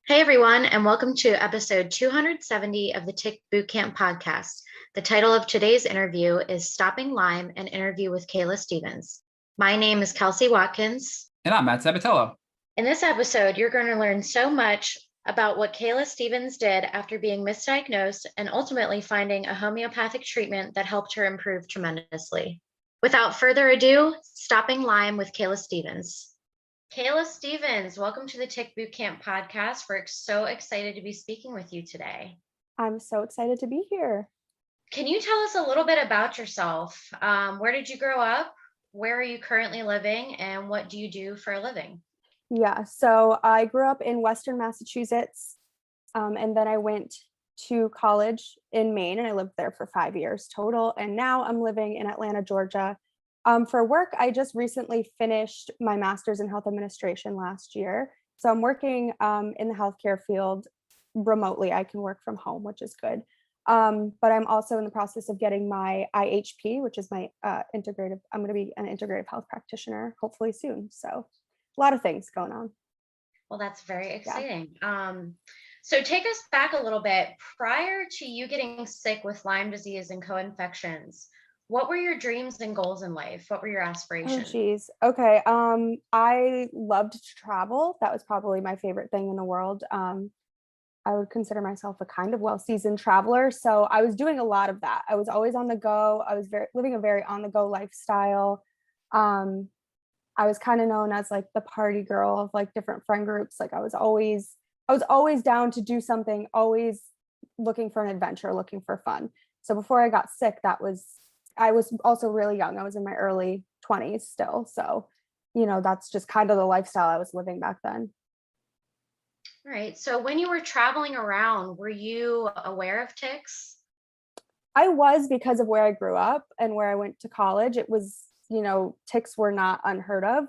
Hey everyone, and welcome to episode 270 of the Tick Bootcamp podcast. The title of today's interview is Stopping Lyme, an interview with Kayla Stevens. My name is Kelsey Watkins. And I'm Matt Sabatello. In this episode, you're going to learn so much about what Kayla Stevens did after being misdiagnosed and ultimately finding a homeopathic treatment that helped her improve tremendously. Without further ado, Stopping Lyme with Kayla Stevens. Kayla Stevens, welcome to the Tick Bootcamp podcast. We're so excited to be speaking with you today. I'm so excited to be here. Can you tell us a little bit about yourself? Where did you grow up? Where are you currently living? And what do you do for a living? Yeah, so I grew up in Western Massachusetts, and then I went to college in Maine, and I lived there for 5 years total. And now I'm living in Atlanta, Georgia. For work, I just recently finished my master's in health administration last year. So I'm working in the healthcare field remotely. I can work from home, which is good. But I'm also in the process of getting my IHP, which is my I'm going to be an integrative health practitioner, hopefully soon. So a lot of things going on. Well, that's very exciting. So take us back a little bit. Prior to you getting sick with Lyme disease and co-infections, what were your dreams and goals in life? What were your aspirations? Oh, geez. Okay. I loved to travel. That was probably my favorite thing in the world. I would consider myself a kind of well-seasoned traveler. So I was doing a lot of that. I was always on the go. I was living a very on-the-go lifestyle. I was kind of known as like the party girl of like different friend groups. Like I was always down to do something, always looking for an adventure, looking for fun. So before I got sick, I was also really young. I was in my early 20s still. So, that's just kind of the lifestyle I was living back then. All right. So when you were traveling around, were you aware of ticks? I was, because of where I grew up and where I went to college. It was, ticks were not unheard of.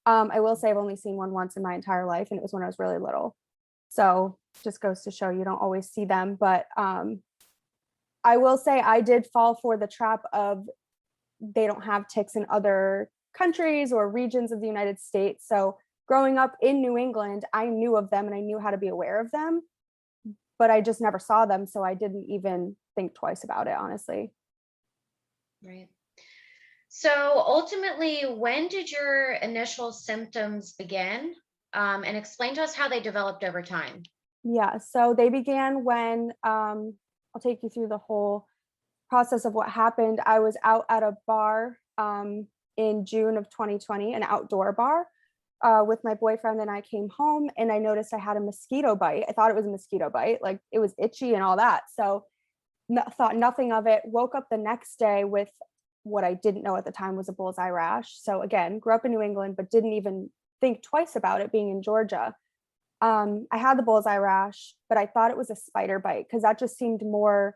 I will say I've only seen one once in my entire life, and it was when I was really little. So just goes to show you don't always see them. But I will say I did fall for the trap of they don't have ticks in other countries or regions of the United States. So growing up in New England, I knew of them and I knew how to be aware of them, but I just never saw them. So I didn't even think twice about it, honestly. Right. So ultimately, when did your initial symptoms begin? And explain to us how they developed over time. Yeah, so they began when I'll take you through the whole process of what happened. I was out at a bar in June of 2020, an outdoor bar with my boyfriend, and I came home and I noticed I had a mosquito bite. I thought it was a mosquito bite, like it was itchy and all that. So thought nothing of it. Woke up the next day with what I didn't know at the time was a bullseye rash. So again, grew up in New England, but didn't even think twice about it being in Georgia. I had the bullseye rash, but I thought it was a spider bite because that just seemed more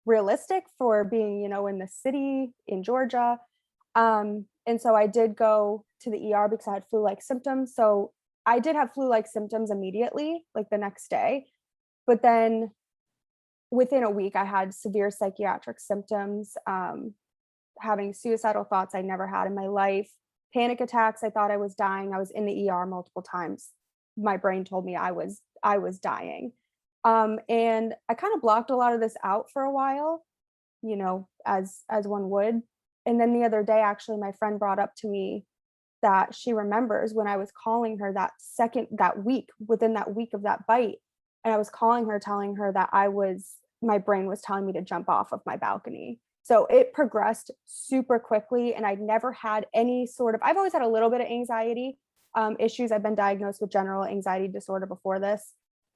realistic for being, in the city in Georgia. And so I did go to the ER because I had flu-like symptoms. So I did have flu-like symptoms immediately, like the next day. But then within a week, I had severe psychiatric symptoms, having suicidal thoughts I never had in my life, panic attacks. I thought I was dying. I was in the ER multiple times. My brain told me I was dying. And I kind of blocked a lot of this out for a while, as one would. And then the other day, actually, my friend brought up to me that she remembers when I was calling her within that week of that bite. And I was calling her, telling her that my brain was telling me to jump off of my balcony. So it progressed super quickly. And I've never had I've always had a little bit of anxiety issues. I've been diagnosed with general anxiety disorder before this,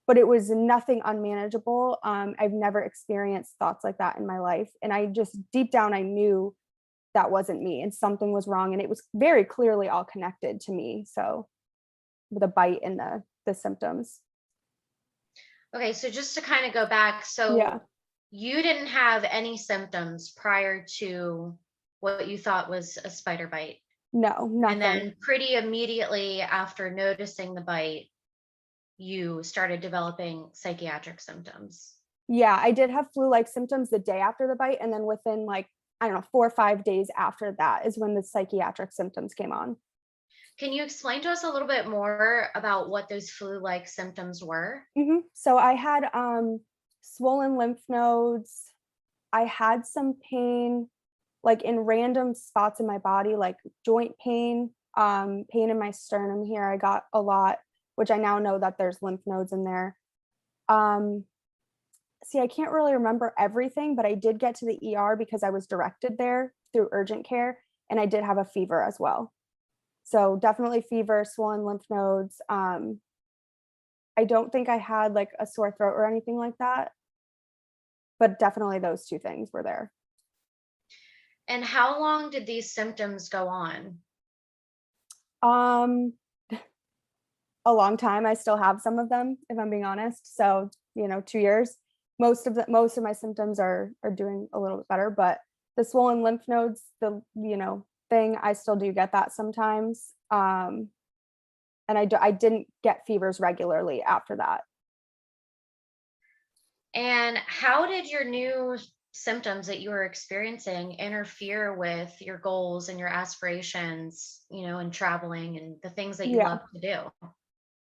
but it was nothing unmanageable. I've never experienced thoughts like that in my life. And I just, deep down, I knew that wasn't me and something was wrong. And it was very clearly all connected to me. So the bite and the symptoms. Okay, so just to kind of go back, so you didn't have any symptoms prior to what you thought was a spider bite? No, nothing. And then pretty immediately after noticing the bite, you started developing psychiatric symptoms. Yeah, I did have flu-like symptoms the day after the bite. And then within 4 or 5 days after that is when the psychiatric symptoms came on. Can you explain to us a little bit more about what those flu-like symptoms were? So I had swollen lymph nodes. I had some pain like in random spots in my body, like joint pain, pain in my sternum here. I got a lot, which I now know that there's lymph nodes in there. Um, See, I can't really remember everything, but I did get to the ER because I was directed there through urgent care, and I did have a fever as well. So definitely fever, swollen lymph nodes. I don't think I had like a sore throat or anything like that, but definitely those two things were there. And how long did these symptoms go on? Um, a long time. I still have some of them, if I'm being honest. So, 2 years. Most of my symptoms are doing a little bit better, but the swollen lymph nodes, thing, I still do get that sometimes. And I didn't get fevers regularly after that. And how did your new symptoms that you were experiencing interfere with your goals and your aspirations, and traveling and the things that you Yeah. love to do?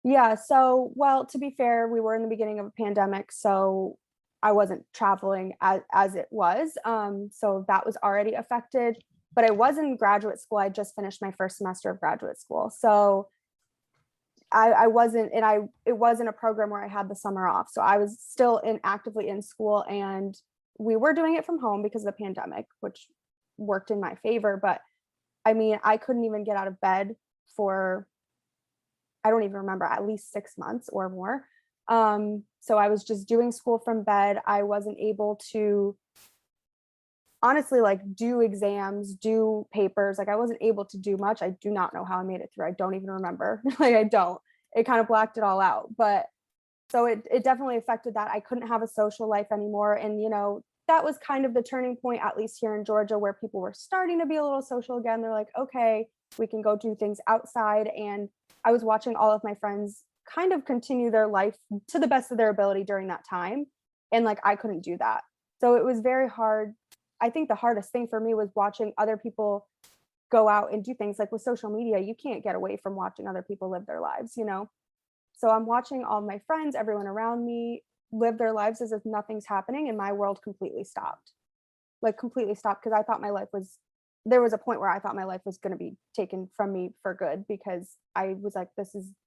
Yeah. So, well, to be fair, we were in the beginning of a pandemic, so I wasn't traveling as it was. So that was already affected. But I was in graduate school. I just finished my first semester of graduate school. So I wasn't, and it wasn't a program where I had the summer off. So I was still actively in school, and we were doing it from home because of the pandemic, which worked in my favor. But I mean, I couldn't even get out of bed for, I don't even remember, at least 6 months or more. So I was just doing school from bed. I wasn't able to honestly like do exams, do papers. Like I wasn't able to do much. I do not know how I made it through. I don't even remember. Like I don't. It kind of blacked it all out. But so it definitely affected that. I couldn't have a social life anymore. And that was kind of the turning point, at least here in Georgia, where people were starting to be a little social again. They're like, okay, we can go do things outside. And I was watching all of my friends kind of continue their life to the best of their ability during that time. And like I couldn't do that. So it was very hard. I think the hardest thing for me was watching other people go out and do things. Like with social media, you can't get away from watching other people live their lives. So I'm watching all my friends, everyone around me live their lives as if nothing's happening, and my world completely stopped. Like completely stopped, because there was a point where I thought my life was going to be taken from me for good, because I was like,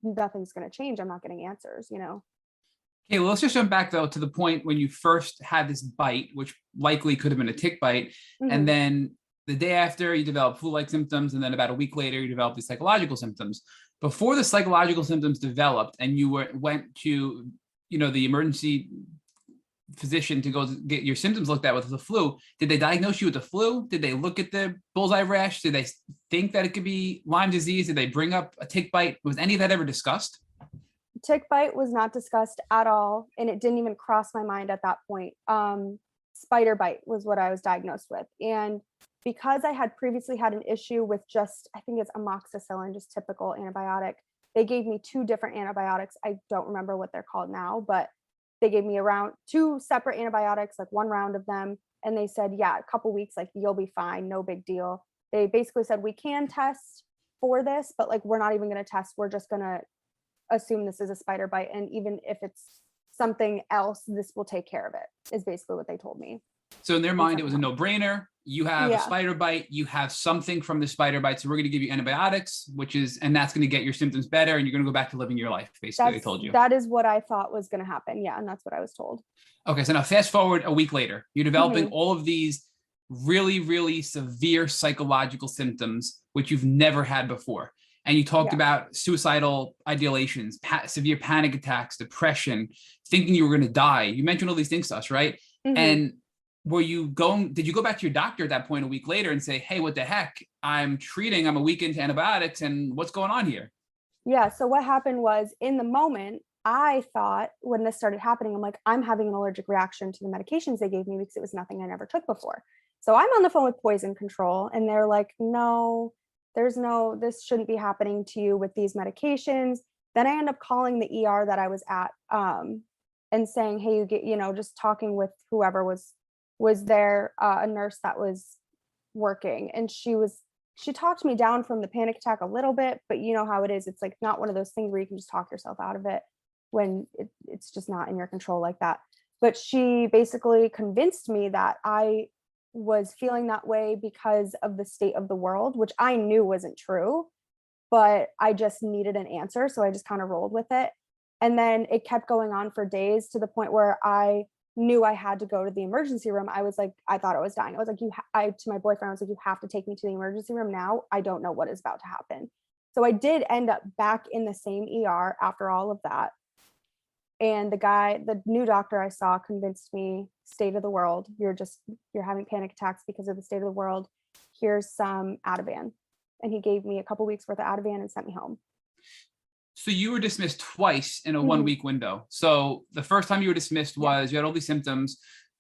nothing's going to change. I'm not getting answers. Okay, well, let's just jump back though to the point when you first had this bite, which likely could have been a tick bite, and Mhm. then the day after you developed flu-like symptoms, and then about a week later you developed these psychological symptoms. Before the psychological symptoms developed, and you went to the emergency physician to go get your symptoms looked at with the flu, did they diagnose you with the flu? Did they look at the bullseye rash? Did they think that it could be Lyme disease? Did they bring up a tick bite? Was any of that ever discussed? Tick bite was not discussed at all, and it didn't even cross my mind at that point. Spider bite was what I was diagnosed with, and because I had previously had an issue with just, I think it's amoxicillin, just typical antibiotic, they gave me two different antibiotics. I don't remember what they're called now, but they gave me around two separate antibiotics, like one round of them, and they said, yeah, a couple weeks, like you'll be fine, no big deal. They basically said we can test for this, but like we're not even going to test. We're just going to assume this is a spider bite, and even if it's something else, this will take care of it, is basically what they told me. So in their mind, it was a no-brainer. You have a Yeah. spider bite, you have something from the spider bite, so we're going to give you antibiotics, and that's going to get your symptoms better, and you're going to go back to living your life, basically. They told you. That is what I thought was going to happen. Yeah, and that's what I was told. Okay, so now fast forward a week later, you're developing Mhm. all of these really, really severe psychological symptoms, which you've never had before. And you talked Yeah. about suicidal ideations, severe panic attacks, depression, thinking you were going to die. You mentioned all these things to us, right? Mhm. And did you go back to your doctor at that point a week later and say, hey, what the heck? I'm a week into antibiotics, and what's going on here? Yeah. So what happened was, in the moment, I thought when this started happening, I'm like, I'm having an allergic reaction to the medications they gave me because it was nothing I never took before. So I'm on the phone with poison control, and they're like, no, this shouldn't be happening to you with these medications. Then I end up calling the ER that I was at, and saying, hey, just talking with whoever was there, a nurse that was working, and she was she talked me down from the panic attack a little bit, but you know how it is. It's like not one of those things where you can just talk yourself out of it when it's just not in your control like that. But she basically convinced me that I was feeling that way because of the state of the world, which I knew wasn't true, but I just needed an answer. So I just kind of rolled with it. And then it kept going on for days to the point where I knew I had to go to the emergency room. I was like, I thought I was dying. I was like, to my boyfriend, I was like, you have to take me to the emergency room now. I don't know what is about to happen. So I did end up back in the same ER after all of that. And the new doctor I saw convinced me, state of the world, you're having panic attacks because of the state of the world. Here's some Ativan. And he gave me a couple weeks worth of Ativan and sent me home. So you were dismissed twice in a 1 week window. So the first time you were dismissed was you had all these symptoms,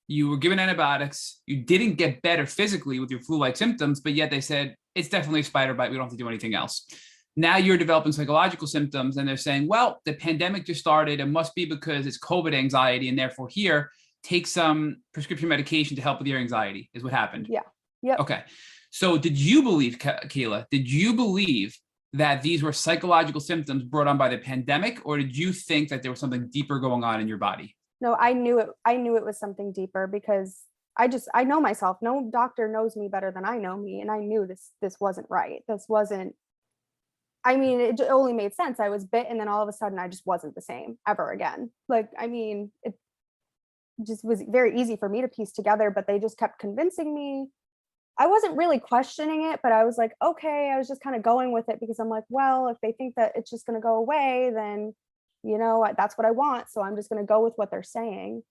you were given antibiotics, you didn't get better physically with your flu-like symptoms, but yet they said, it's definitely a spider bite, we don't have to do anything else. Now you're developing psychological symptoms and they're saying, well, the pandemic just started. It must be because it's COVID anxiety. And therefore here, take some prescription medication to help with your anxiety is what happened. Yeah. Yep. Okay. So did you believe, Kayla, did you believe that these were psychological symptoms brought on by the pandemic? Or did you think that there was something deeper going on in your body? No, I knew it. I knew it was something deeper because I know myself. No doctor knows me better than I know me. And I knew this wasn't right. This wasn't, I mean, it only made sense. I was bit and then all of a sudden I just wasn't the same ever again. Like, I mean, it just was very easy for me to piece together, but they just kept convincing me. I wasn't really questioning it, but I was like, okay, I was just kind of going with it because I'm like, well, if they think that it's just going to go away, then, that's what I want. So I'm just going to go with what they're saying.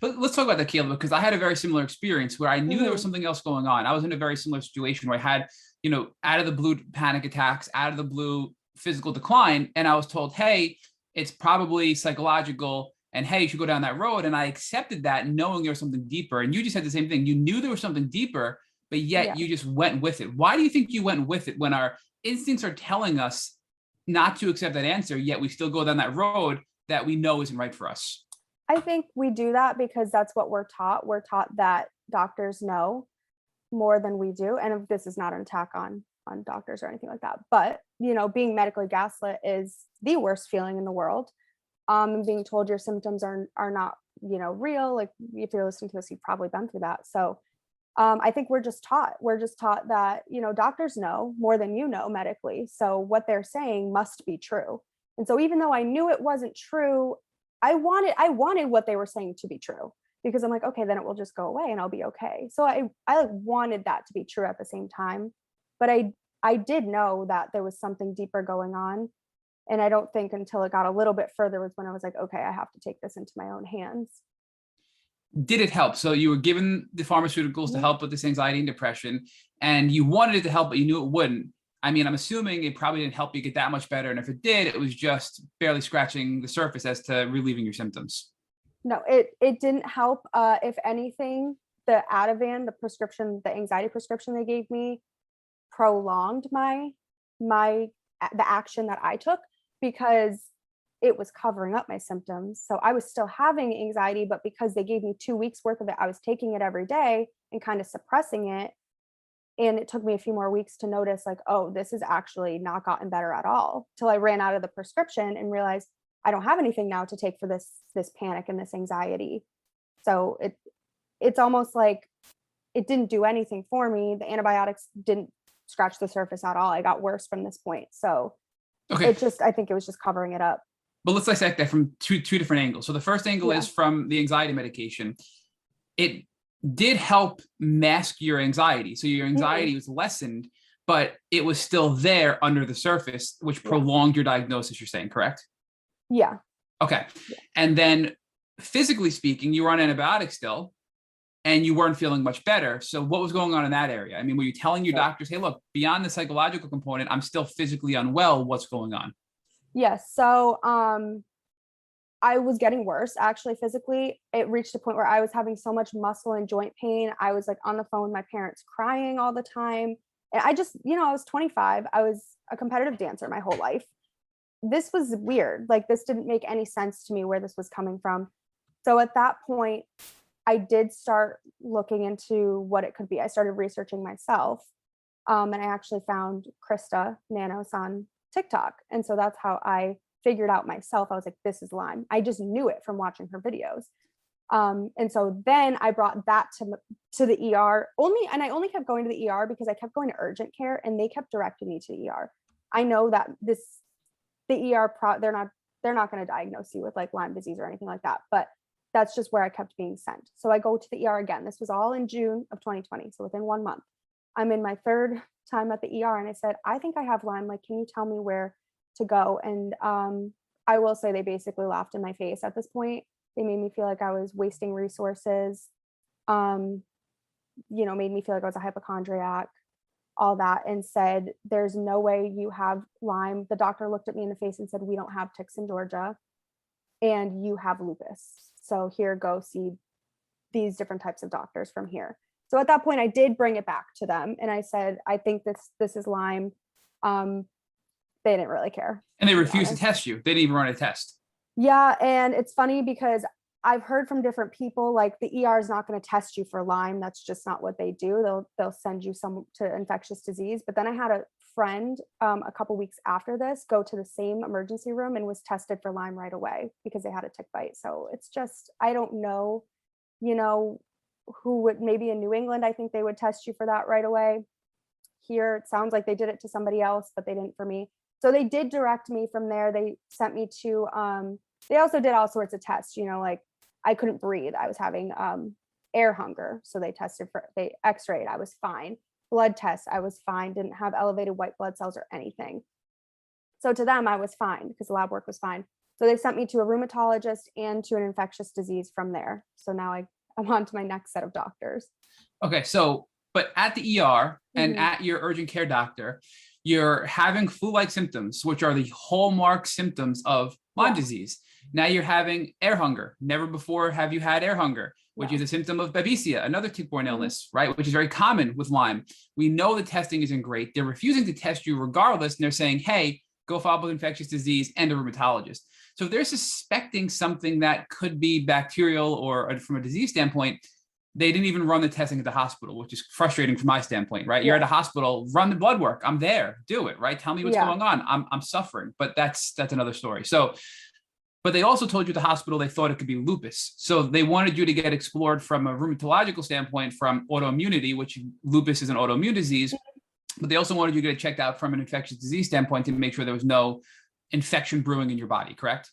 But let's talk about that, Kayla, because I had a very similar experience where I knew there was something else going on. I was in a very similar situation where I had, out of the blue panic attacks, out of the blue physical decline. And I was told, hey, it's probably psychological. And hey, you should go down that road. And I accepted that knowing there was something deeper. And you just had the same thing. You knew there was something deeper, but yet you just went with it. Why do you think you went with it when our instincts are telling us not to accept that answer, yet we still go down that road that we know isn't right for us? I think we do that because that's what we're taught. We're taught that doctors know more than we do. And this is not an attack on doctors or anything like that. But, being medically gaslit is the worst feeling in the world. And being told your symptoms are not, real. Like if you're listening to this, you've probably been through that. So I think we're just taught that, doctors know more than you know medically. So what they're saying must be true. And so even though I knew it wasn't true, I wanted what they were saying to be true because I'm like, okay, then it will just go away and I'll be okay. So I wanted that to be true at the same time, but I did know that there was something deeper going on. And I don't think until it got a little bit further was when I was like, okay, I have to take this into my own hands. Did it help? So you were given the pharmaceuticals to help with this anxiety and depression, and you wanted it to help, but you knew it wouldn't. I mean, I'm assuming it probably didn't help you get that much better. And if it did, it was just barely scratching the surface as to relieving your symptoms. No, it didn't help. If anything, the Ativan, the anxiety prescription they gave me prolonged the action that I took because it was covering up my symptoms. So I was still having anxiety, but because they gave me 2 weeks worth of it, I was taking it every day and kind of suppressing it. And it took me a few more weeks to notice like, oh, this is actually not gotten better at all till I ran out of the prescription and realized I don't have anything now to take for this panic and this anxiety. So it's almost like it didn't do anything for me. The antibiotics didn't scratch the surface at all. I got worse from this point. So I think it was just covering it up. But let's dissect that from two different angles. So the first angle is from the anxiety medication. It did help mask your anxiety. So your anxiety was lessened, but it was still there under the surface, which prolonged your diagnosis, you're saying, correct? Yeah. Okay. Yeah. And then physically speaking, you were on antibiotics still, and you weren't feeling much better. So what was going on in that area? I mean, were you telling your doctors, hey, look, beyond the psychological component, I'm still physically unwell. What's going on? Yes. So I was getting worse actually physically. It reached a point where I was having so much muscle and joint pain. I was like on the phone with my parents crying all the time. And I just, I was 25. I was a competitive dancer my whole life. This was weird. Like this didn't make any sense to me where this was coming from. So at that point, I did start looking into what it could be. I started researching myself. And I actually found Krista Nanos on TikTok. And so that's how I figured out myself. I was like, this is Lyme. I just knew it from watching her videos. And so then I brought that to the ER and I only kept going to the ER because I kept going to urgent care and they kept directing me to the ER. I know that the ER, they're not going to diagnose you with like Lyme disease or anything like that, but that's just where I kept being sent. So I go to the ER again. This was all in June of 2020. So within 1 month, I'm in my third time at the ER and I said, I think I have Lyme. Like, can you tell me where to go? And I will say they basically laughed in my face at this point. They made me feel like I was wasting resources, made me feel like I was a hypochondriac, all that, and said, there's no way you have Lyme. The doctor looked at me in the face and said, we don't have ticks in Georgia and you have lupus. So here, go see these different types of doctors from here. So at that point, I did bring it back to them and I said, I think this is Lyme. They didn't really care. And they refused to test you. They didn't even run a test. Yeah. And it's funny because I've heard from different people, like the ER is not going to test you for Lyme. That's just not what they do. They'll send you to infectious disease. But then I had a friend a couple weeks after this go to the same emergency room and was tested for Lyme right away because they had a tick bite. So it's just, I don't know, who would, maybe in New England, I think they would test you for that right away. Here, it sounds like they did it to somebody else, but they didn't for me. So they did direct me from there. They sent me to, they also did all sorts of tests, like I couldn't breathe. I was having air hunger. So they x-rayed, I was fine. Blood tests, I was fine. Didn't have elevated white blood cells or anything. So to them, I was fine because the lab work was fine. So they sent me to a rheumatologist and to an infectious disease from there. So now I'm on to my next set of doctors. Okay. So, but at the ER and at your urgent care doctor, you're having flu-like symptoms, which are the hallmark symptoms of Lyme disease. Now you're having air hunger. Never before have you had air hunger, which is a symptom of babesia, another tick-borne illness, right? Which is very common with Lyme. We know the testing isn't great. They're refusing to test you regardless. And they're saying, hey, go follow up with infectious disease and a rheumatologist. So if they're suspecting something that could be bacterial or from a disease standpoint, they didn't even run the testing at the hospital, which is frustrating from my standpoint, right? You're at a hospital, run the blood work. I'm there, do it, right? Tell me what's going on. I'm suffering, but that's another story. So, but they also told you at the hospital, they thought it could be lupus. So they wanted you to get explored from a rheumatological standpoint from autoimmunity, which lupus is an autoimmune disease, but they also wanted you to get checked out from an infectious disease standpoint to make sure there was no infection brewing in your body, correct?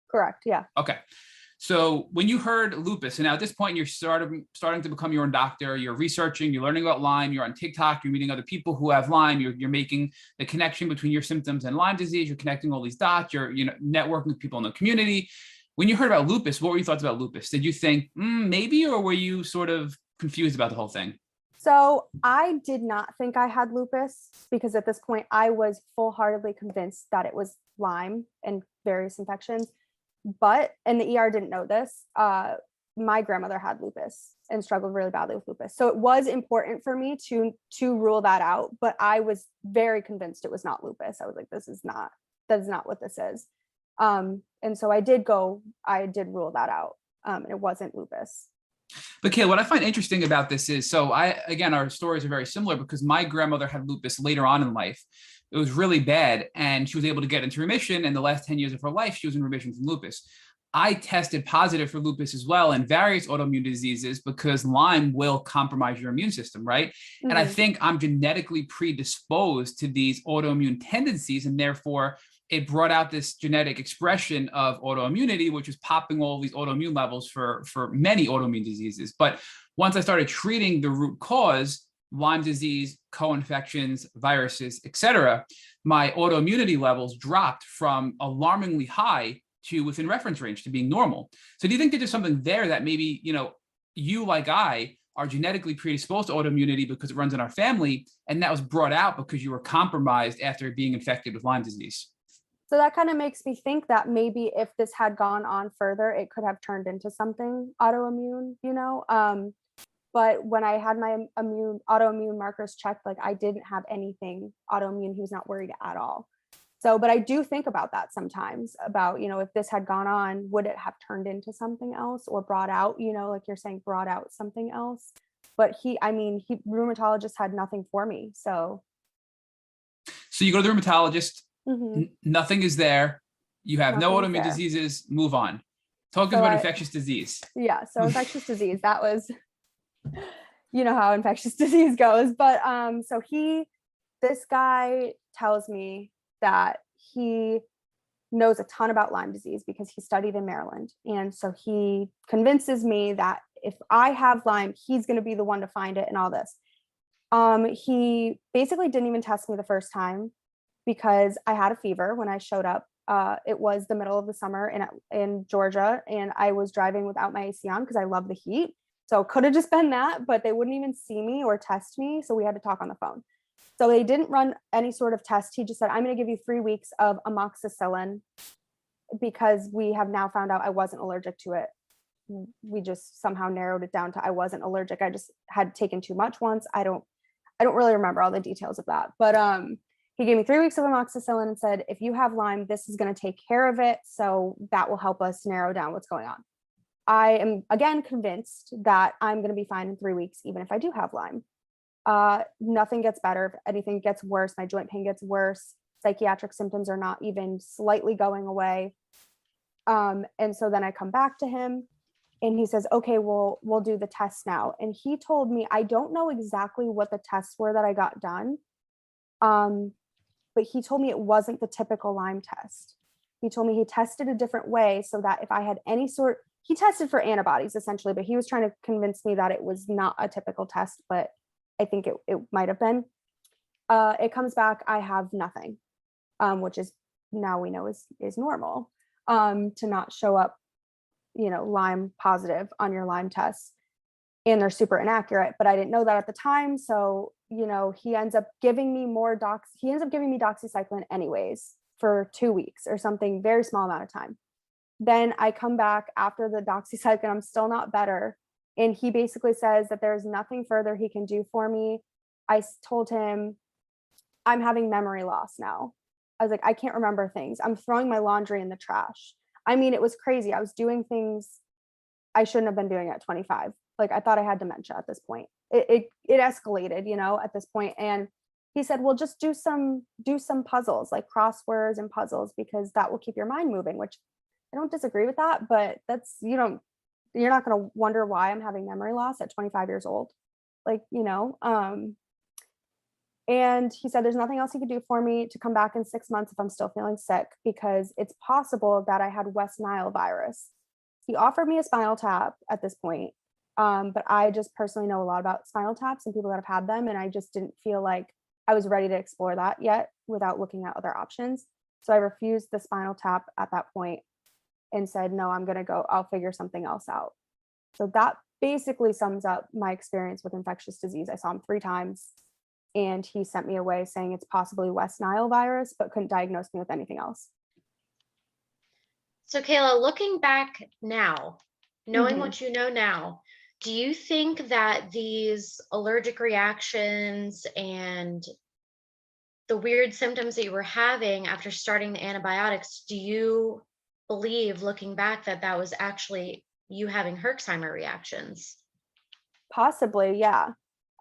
Correct, yeah. Okay. So when you heard lupus, and now at this point, you're starting to become your own doctor, you're researching, you're learning about Lyme, you're on TikTok, you're meeting other people who have Lyme, you're making the connection between your symptoms and Lyme disease, you're connecting all these dots, you're networking with people in the community. When you heard about lupus, what were your thoughts about lupus? Did you think maybe, or were you sort of confused about the whole thing? So I did not think I had lupus because at this point I was full-heartedly convinced that it was Lyme and various infections. And the ER didn't know this, my grandmother had lupus and struggled really badly with lupus. So it was important for me to rule that out, but I was very convinced it was not lupus. I was like, that is not what this is. And so I did rule that out. It wasn't lupus. But Kayla, what I find interesting about this is, our stories are very similar because my grandmother had lupus later on in life. It was really bad and she was able to get into remission. And the last 10 years of her life, she was in remission from lupus. I tested positive for lupus as well and various autoimmune diseases because Lyme will compromise your immune system, right? And I think I'm genetically predisposed to these autoimmune tendencies, and therefore it brought out this genetic expression of autoimmunity, which is popping all these autoimmune levels for many autoimmune diseases. But once I started treating the root cause, Lyme disease, co-infections, viruses, etc., my autoimmunity levels dropped from alarmingly high to within reference range to being normal. So do you think that there's something there that maybe, you like I are genetically predisposed to autoimmunity because it runs in our family, and that was brought out because you were compromised after being infected with Lyme disease? So that kind of makes me think that maybe if this had gone on further, it could have turned into something autoimmune, But when I had my autoimmune markers checked, like I didn't have anything autoimmune. He was not worried at all. So, but I do think about that sometimes about, if this had gone on, would it have turned into something else or brought out, like you're saying, brought out something else? but rheumatologist had nothing for me. So you go to the rheumatologist, mhm, nothing is there. You have no nothing's autoimmune there. diseases, move on. Talk to us So about infectious disease. yeah, so infectious disease, that was, you know how infectious disease goes. But so this guy tells me that he knows a ton about Lyme disease because he studied in Maryland. And so he convinces me that if I have Lyme, he's going to be the one to find it and all this. He basically didn't even test me the first time because I had a fever when I showed up. It was the middle of the summer in Georgia, and I was driving without my AC on because I love the heat. So it could have just been that, but they wouldn't even see me or test me. So we had to talk on the phone. So they didn't run any sort of test. He just said, I'm going to give you 3 weeks of amoxicillin because we have now found out I wasn't allergic to it. We just somehow narrowed it down to I wasn't allergic. I just had taken too much once. I don't really remember all the details of that. But he gave me 3 weeks of amoxicillin and said, if you have Lyme, this is going to take care of it. So that will help us narrow down what's going on. I am again convinced that I'm going to be fine in 3 weeks, even if I do have Lyme. Nothing gets better. If anything gets worse, my joint pain gets worse. Psychiatric symptoms are not even slightly going away. And so then I come back to him and he says, okay, we'll do the tests now. And he told me, I don't know exactly what the tests were that I got done. But he told me it wasn't the typical Lyme test. He told me he tested a different way so that if I had he tested for antibodies essentially, but he was trying to convince me that it was not a typical test, but I think it might've been. It comes back, I have nothing, which is now we know is normal, to not show up, Lyme positive on your Lyme tests, and they're super inaccurate, but I didn't know that at the time. So, he ends up giving me doxycycline anyways for 2 weeks or something, very small amount of time. Then I come back after the doxycycline, I'm still not better. And he basically says that there's nothing further he can do for me. I told him I'm having memory loss now. I was like, I can't remember things. I'm throwing my laundry in the trash. I mean, it was crazy. I was doing things I shouldn't have been doing at 25. Like I thought I had dementia at this point. It escalated, at this point. And he said, well, just do some puzzles, like crosswords and puzzles, because that will keep your mind moving, which I don't disagree with that, but that's, you're not going to wonder why I'm having memory loss at 25 years old. And he said, there's nothing else he could do for me, to come back in 6 months if I'm still feeling sick, because it's possible that I had West Nile virus. He offered me a spinal tap at this point. But I just personally know a lot about spinal taps and people that have had them. And I just didn't feel like I was ready to explore that yet without looking at other options. So I refused the spinal tap at that point and said, no, I'll figure something else out. So that basically sums up my experience with infectious disease. I saw him 3 times and he sent me away saying it's possibly West Nile virus, but couldn't diagnose me with anything else. So Kayla, looking back now, knowing what you know now, do you think that these allergic reactions and the weird symptoms that you were having after starting the antibiotics, do you believe, looking back, that was actually you having Herxheimer reactions? Possibly, yeah.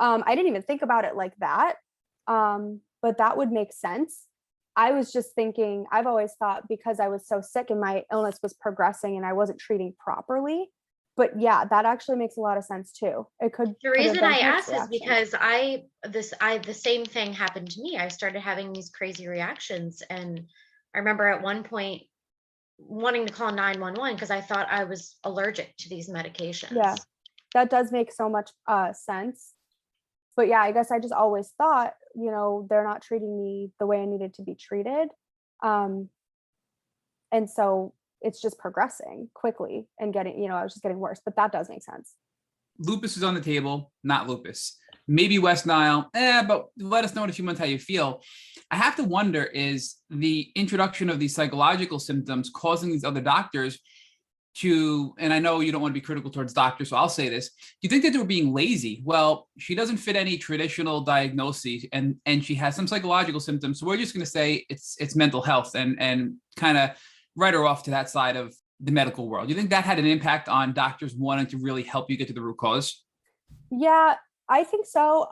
I didn't even think about it like that, but that would make sense. I was just thinking, I've always thought because I was so sick and my illness was progressing and I wasn't treating properly. But yeah, that actually makes a lot of sense too. The reason I asked is because the same thing happened to me. I started having these crazy reactions, and I remember at one point wanting to call 911 because I thought I was allergic to these medications. Yeah, that does make so much sense. But yeah, I guess I just always thought, they're not treating me the way I needed to be treated. And so it's just progressing quickly and I was just getting worse, but that does make sense. Lupus is on the table, not lupus. Maybe West Nile, but let us know in a few months how you feel. I have to wonder, is the introduction of these psychological symptoms causing these other doctors to, and I know you don't want to be critical towards doctors, so I'll say this, do you think that they were being lazy? Well, she doesn't fit any traditional diagnosis and she has some psychological symptoms, so we're just going to say it's mental health and kind of write her off to that side of the medical world. Do you think that had an impact on doctors wanting to really help you get to the root cause? Yeah, I think so.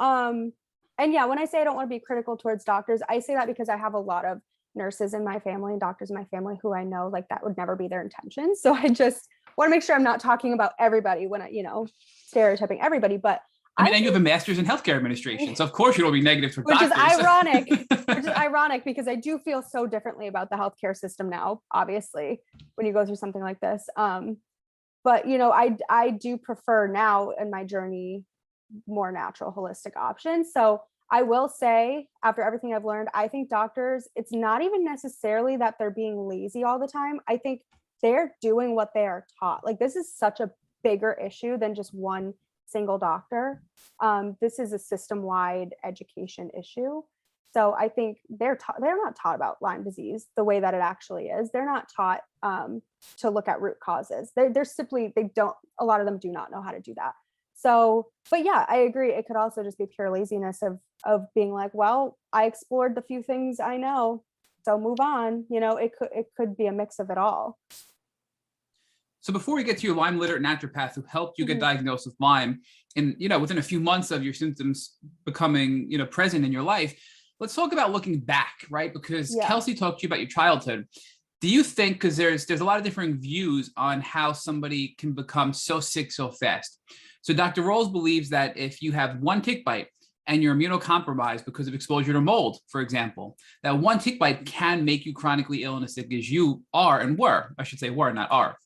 And yeah, when I say I don't want to be critical towards doctors, I say that because I have a lot of nurses in my family and doctors in my family who I know like that would never be their intention. So I just want to make sure I'm not talking about everybody when I, stereotyping everybody. But I mean, and you have a master's in healthcare administration, so of course you don't be negative for which doctors. is ironic. Which is ironic because I do feel so differently about the healthcare system now, obviously, when you go through something like this. But I do prefer now in my journey more natural, holistic options. So I will say, after everything I've learned, I think doctors, it's not even necessarily that they're being lazy all the time. I think they're doing what they are taught. Like, this is such a bigger issue than just one single doctor. This is a system-wide education issue. So I think they're not taught about Lyme disease the way that it actually is. They're not taught to look at root causes. They're simply, a lot of them do not know how to do that. So, but yeah, I agree. It could also just be pure laziness of being like, well, I explored the few things I know, so move on. It could be a mix of it all. So before we get to your Lyme literate naturopath who helped you get diagnosed with Lyme, and within a few months of your symptoms becoming present in your life, let's talk about looking back, right? Because Kelsey talked to you about your childhood. Do you think, because there's a lot of different views on how somebody can become so sick so fast. So Dr. Rolls believes that if you have one tick bite and you're immunocompromised because of exposure to mold, for example, that one tick bite can make you chronically ill and as sick as you are and were. I should say were, not are.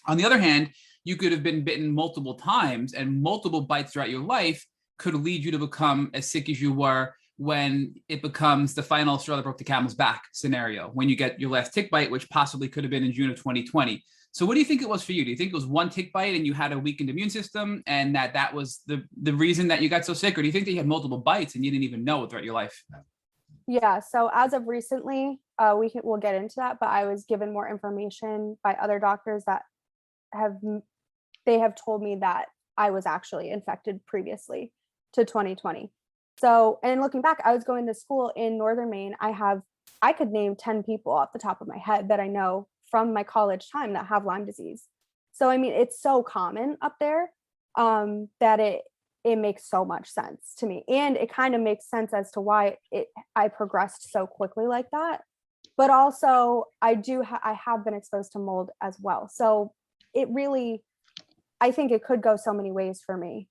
On the other hand, you could have been bitten multiple times, and multiple bites throughout your life could lead you to become as sick as you were when it becomes the final straw that broke the camel's back scenario, when you get your last tick bite, which possibly could have been in June of 2020. So what do you think it was for you? Do you think it was one tick bite and you had a weakened immune system and that was the reason that you got so sick? Or do you think that you had multiple bites and you didn't even know it throughout your life? Yeah, so as of recently, we'll get into that, but I was given more information by other doctors that have told me that I was actually infected previously to 2020. So, and looking back, I was going to school in Northern Maine. I could name 10 people off the top of my head that I know from my college time that have Lyme disease. So, I mean, it's so common up there that it makes so much sense to me. And it kind of makes sense as to why I progressed so quickly like that. But also I have been exposed to mold as well. So it really, I think it could go so many ways for me.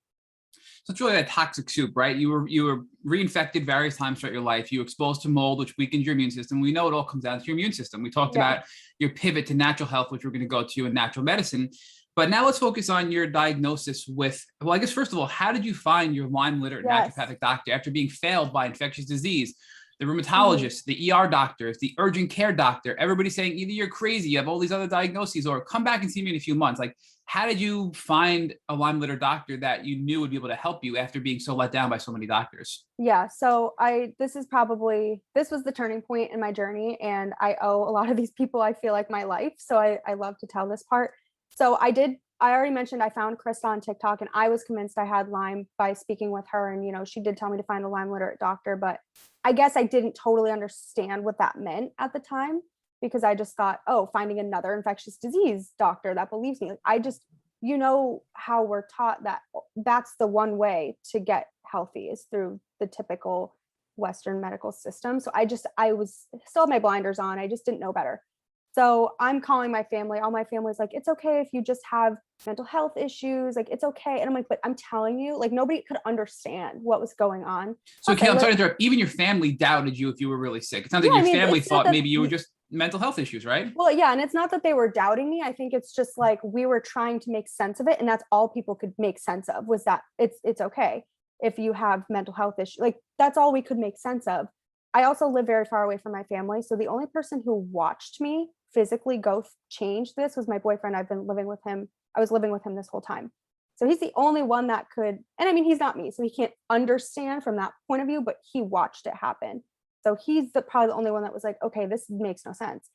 So it's really that toxic soup, right? You were reinfected various times throughout your life. You were exposed to mold, which weakened your immune system. We know it all comes down to your immune system. We talked about your pivot to natural health, which we're going to go to in natural medicine. But now let's focus on your diagnosis with, well, I guess, first of all, how did you find your Lyme literate naturopathic doctor after being failed by infectious disease? The rheumatologist, the ER doctors, the urgent care doctor, everybody's saying either you're crazy, you have all these other diagnoses, or come back and see me in a few months. Like, how did you find a Lyme literate doctor that you knew would be able to help you after being so let down by so many doctors? Yeah, so this was the turning point in my journey, and I owe a lot of these people, I feel like, my life. So I love to tell this part. So I already mentioned I found Krista on TikTok, and I was convinced I had Lyme by speaking with her. And, she did tell me to find a Lyme literate doctor, but I guess I didn't totally understand what that meant at the time, because I just thought, oh, finding another infectious disease doctor that believes me. Like, I just, how we're taught that that's the one way to get healthy is through the typical Western medical system. So I was still had my blinders on. I just didn't know better. So I'm calling my family. All my family's like, it's okay if you just have mental health issues. Like, it's okay. And I'm like, but I'm telling you, like, nobody could understand what was going on. So, Kayla, I'm sorry to interrupt. Even your family doubted you if you were really sick. It sounds like your family thought maybe you were just mental health issues, right? Well, yeah. And it's not that they were doubting me. I think it's just like we were trying to make sense of it. And that's all people could make sense of, was that it's okay if you have mental health issues. Like, that's all we could make sense of. I also live very far away from my family. So the only person who watched me physically go change this was my boyfriend. I was living with him this whole time. So he's the only one that could, and I mean, he's not me, so he can't understand from that point of view, but he watched it happen. So he's probably the only one that was like, okay, this makes no sense.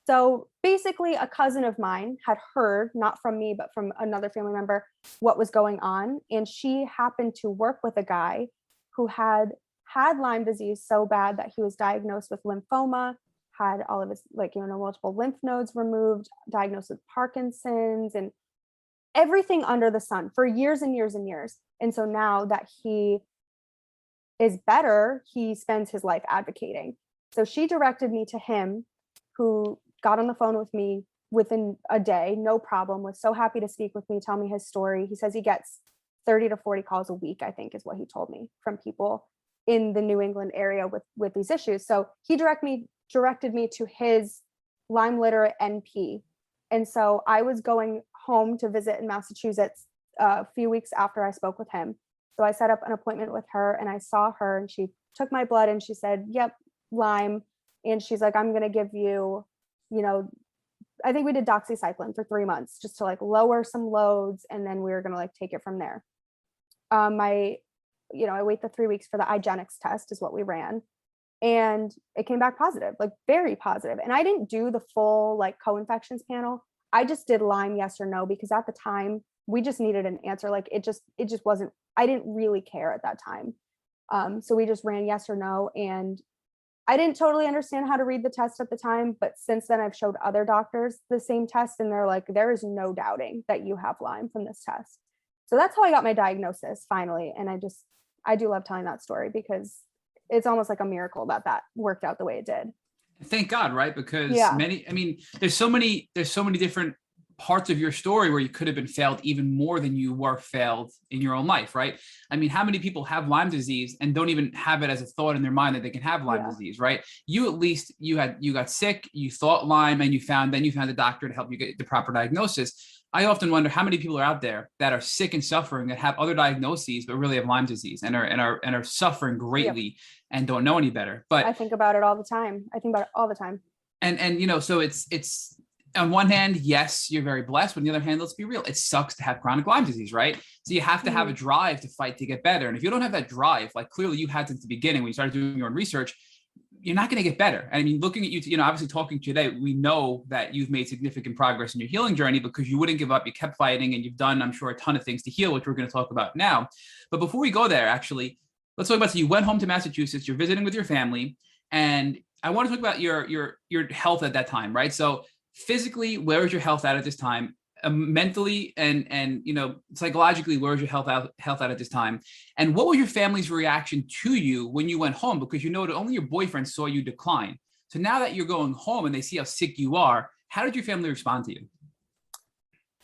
So basically a cousin of mine had heard, not from me, but from another family member, what was going on. And she happened to work with a guy who had Lyme disease so bad that he was diagnosed with lymphoma, had all of his multiple lymph nodes removed, diagnosed with Parkinson's, and everything under the sun for years and years and years. And so now that he is better, he spends his life advocating. So she directed me to him, who got on the phone with me within a day, no problem, was so happy to speak with me, tell me his story. He says he gets 30 to 40 calls a week, I think is what he told me, from people in the New England area with these issues. So he directed me to his Lyme literate NP. And so I was going home to visit in Massachusetts a few weeks after I spoke with him. So I set up an appointment with her, and I saw her, and she took my blood and she said, yep, Lyme. And she's like, I'm going to give you, I think we did doxycycline for 3 months just to like lower some loads. And then we were going to like take it from there. I wait the 3 weeks for the IGeneX test is what we ran. And it came back positive, like very positive. And I didn't do the full like co-infections panel. I just did Lyme, yes or no, because at the time we just needed an answer. Like it just wasn't, I didn't really care at that time. So we just ran yes or no. And I didn't totally understand how to read the test at the time, but since then I've showed other doctors the same test and they're like, there is no doubting that you have Lyme from this test. So that's how I got my diagnosis finally. And I do love telling that story because it's almost like a miracle that worked out the way it did. Thank God, right? Because Yeah. there's so many different parts of your story where you could have been failed even more than you were failed in your own life, right? I mean, how many people have Lyme disease and don't even have it as a thought in their mind that they can have Lyme disease, right? You at least you got sick, you thought Lyme, and then you found a doctor to help you get the proper diagnosis. I often wonder how many people are out there that are sick and suffering that have other diagnoses but really have Lyme disease and are suffering greatly and don't know any better. But I think about it all the time. And so it's on one hand, yes, you're very blessed. But on the other hand, let's be real. It sucks to have chronic Lyme disease, right? So you have to have a drive to fight to get better. And if you don't have that drive, like clearly you had since the beginning when you started doing your own research, you're not going to get better. And I mean, looking at you, obviously talking to you today, we know that you've made significant progress in your healing journey because you wouldn't give up. You kept fighting and you've done, I'm sure, a ton of things to heal, which we're going to talk about now. But before we go there, actually, let's talk about, so you went home to Massachusetts, you're visiting with your family, and I want to talk about your health at that time, right? So physically, where was your health at this time? Mentally and psychologically, where was your health at this time? And what was your family's reaction to you when you went home? Because that only your boyfriend saw you decline. So now that you're going home and they see how sick you are, how did your family respond to you?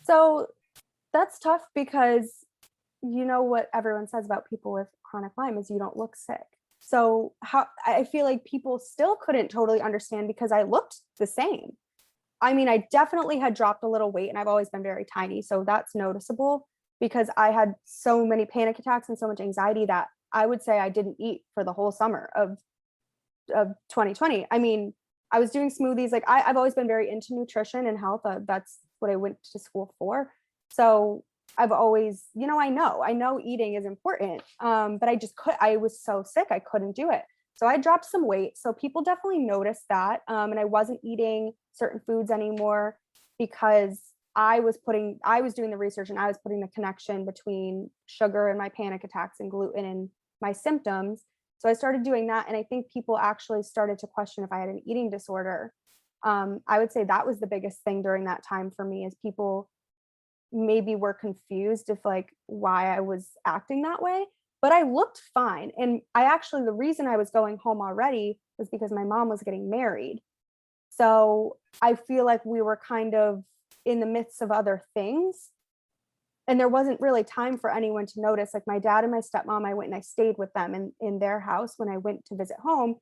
So that's tough because what everyone says about people with chronic Lyme is you don't look sick. So I feel like people still couldn't totally understand because I looked the same. I mean, I definitely had dropped a little weight and I've always been very tiny. So that's noticeable because I had so many panic attacks and so much anxiety that I would say I didn't eat for the whole summer of 2020. I mean, I was doing smoothies. Like I've always been very into nutrition and health. That's what I went to school for. So I've always, I know eating is important. But I was so sick, I couldn't do it. So I dropped some weight. So people definitely noticed that. And I wasn't eating certain foods anymore because I was doing the research and I was putting the connection between sugar and my panic attacks and gluten and my symptoms. So I started doing that. And I think people actually started to question if I had an eating disorder. I would say that was the biggest thing during that time for me, is people maybe were confused if why I was acting that way. But I looked fine. And the reason I was going home already was because my mom was getting married. So I feel like we were kind of in the midst of other things. And there wasn't really time for anyone to notice. Like my dad and my stepmom, I went and I stayed with them in their house when I went to visit home.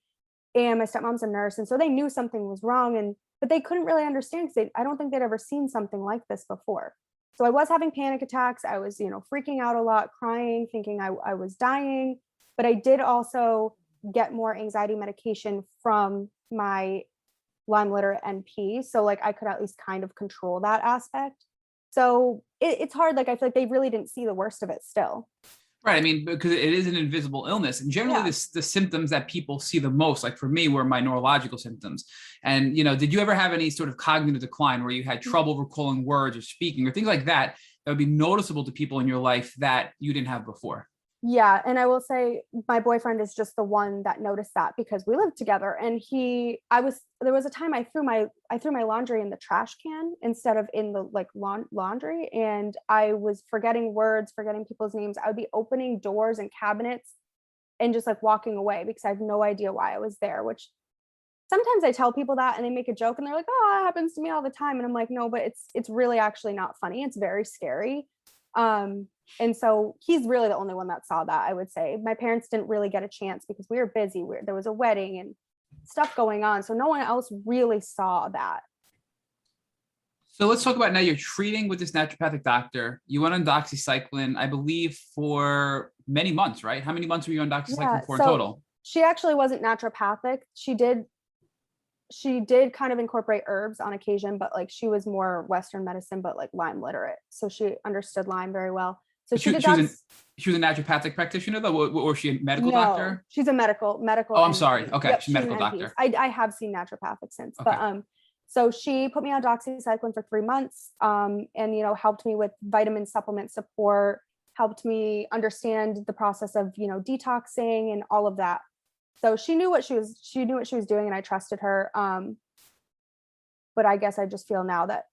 And my stepmom's a nurse. And so they knew something was wrong. But they couldn't really understand because I don't think they'd ever seen something like this before. So I was having panic attacks. I was, freaking out a lot, crying, thinking I was dying. But I did also get more anxiety medication from my Lyme literate NP. So I could at least kind of control that aspect. So it's hard. I feel like they really didn't see the worst of it still. Right. I mean, because it is an invisible illness, and generally the symptoms that people see the most, like for me, were my neurological symptoms. And, did you ever have any sort of cognitive decline where you had trouble recalling words or speaking or things like that would be noticeable to people in your life that you didn't have before? Yeah, and I will say my boyfriend is just the one that noticed that because we lived together, and there was a time I threw my laundry in the trash can instead of in the like laundry, and I was forgetting words, forgetting people's names. I would be opening doors and cabinets and just like walking away because I have no idea why I was there, which sometimes I tell people that and they make a joke and they're like, "Oh, that happens to me all the time." And I'm like, "No, but it's really actually not funny. It's very scary." And so he's really the only one that saw that, I would say. My parents didn't really get a chance because we were busy. There was a wedding and stuff going on. So no one else really saw that. So let's talk about now you're treating with this naturopathic doctor. You went on doxycycline, I believe, for many months, right? How many months were you on doxycycline for in total? She actually wasn't naturopathic. She did kind of incorporate herbs on occasion, but like she was more Western medicine, but like Lyme literate. So she understood Lyme very well. So she was a naturopathic practitioner though, or was she a medical doctor? She's a medical. Oh, I'm sorry. Okay, yep, she's a medical doctor. I have seen naturopathic since, okay. But so she put me on doxycycline for 3 months, and helped me with vitamin supplement support, helped me understand the process of detoxing and all of that. So she knew what she was doing, and I trusted her. But I guess I just feel now that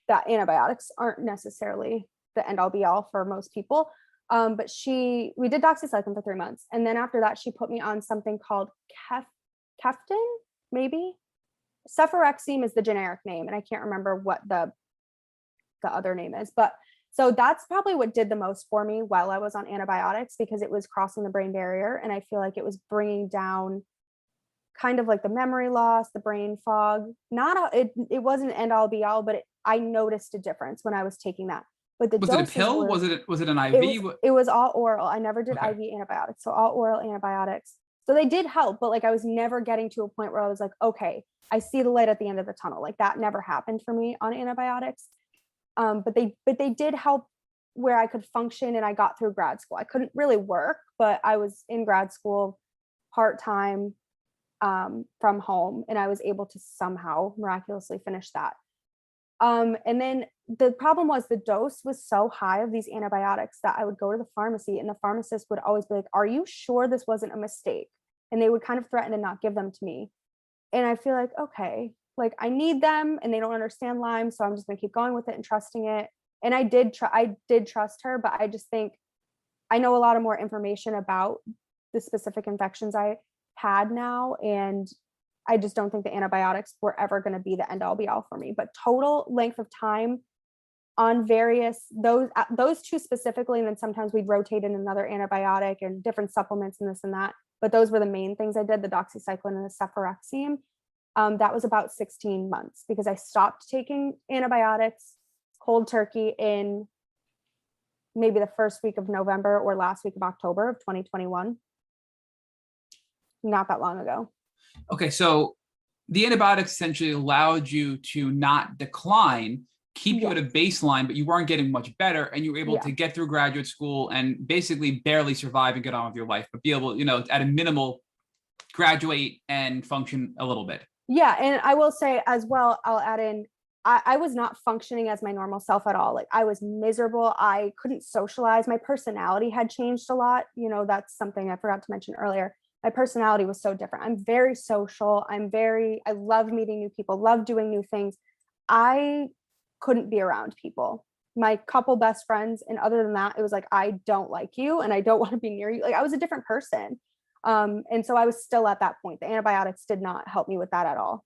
antibiotics aren't necessarily the end all be all for most people. But we did doxycycline for 3 months. And then after that, she put me on something called Keftin, maybe. Cephorexime is the generic name. And I can't remember what the other name is. But so that's probably what did the most for me while I was on antibiotics, because it was crossing the brain barrier. And I feel like it was bringing down kind of like the memory loss, the brain fog. It wasn't end all be all, but I noticed a difference when I was taking that. But was it a pill? Was it an IV? It was all oral. I never did okay. IV antibiotics. So all oral antibiotics. So they did help, but like I was never getting to a point where I was like, okay, I see the light at the end of the tunnel. Like that never happened for me on antibiotics. But they did help where I could function, and I got through grad school. I couldn't really work, but I was in grad school part-time from home, and I was able to somehow miraculously finish that. And then the problem was the dose was so high of these antibiotics that I would go to the pharmacy, and the pharmacist would always be like, "Are you sure this wasn't a mistake?" And they would kind of threaten to not give them to me. And I feel like, okay, like I need them, and they don't understand Lyme, so I'm just gonna keep going with it and trusting it. And I did trust her, but I just think I know a lot of more information about the specific infections I had now, and I just don't think the antibiotics were ever going to be the end all be all for me. But total length of time on those two specifically, and then sometimes we'd rotate in another antibiotic and different supplements and this and that. But those were the main things I did: the doxycycline and the cephorexime. That was about 16 months because I stopped taking antibiotics cold turkey in maybe the first week of November or last week of October of 2021. Not that long ago. Okay, so the antibiotics essentially allowed you to not decline, keep you at a baseline, but you weren't getting much better, and you were able to get through graduate school and basically barely survive and get on with your life, but be able, at a minimal, graduate and function a little bit. Yeah, and I will say as well, I'll add in, I was not functioning as my normal self at all. Like I was miserable. I couldn't socialize. My personality had changed a lot. That's something I forgot to mention earlier. My personality was so different. I'm very social. I love meeting new people, love doing new things. I couldn't be around people. My couple best friends, and other than that, it was like, I don't like you and I don't want to be near you. Like I was a different person. And so I was still at that point. The antibiotics did not help me with that at all.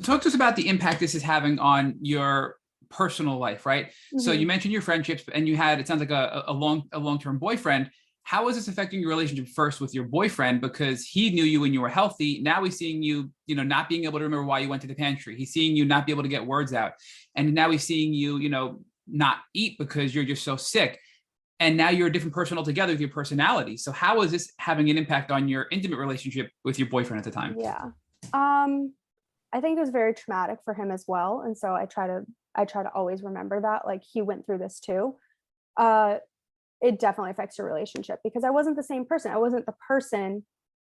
Talk to us about the impact this is having on your personal life, right? Mm-hmm. So you mentioned your friendships, and you had, it sounds like a long-term boyfriend. How is this affecting your relationship first with your boyfriend? Because he knew you when you were healthy. Now he's seeing you, not being able to remember why you went to the pantry. He's seeing you not be able to get words out. And now he's seeing you, not eat because you're just so sick. And now you're a different person altogether with your personality. So how is this having an impact on your intimate relationship with your boyfriend at the time? Yeah. I think it was very traumatic for him as well. And so I try to always remember that, like, he went through this too. It definitely affects your relationship because I wasn't the same person. I wasn't the person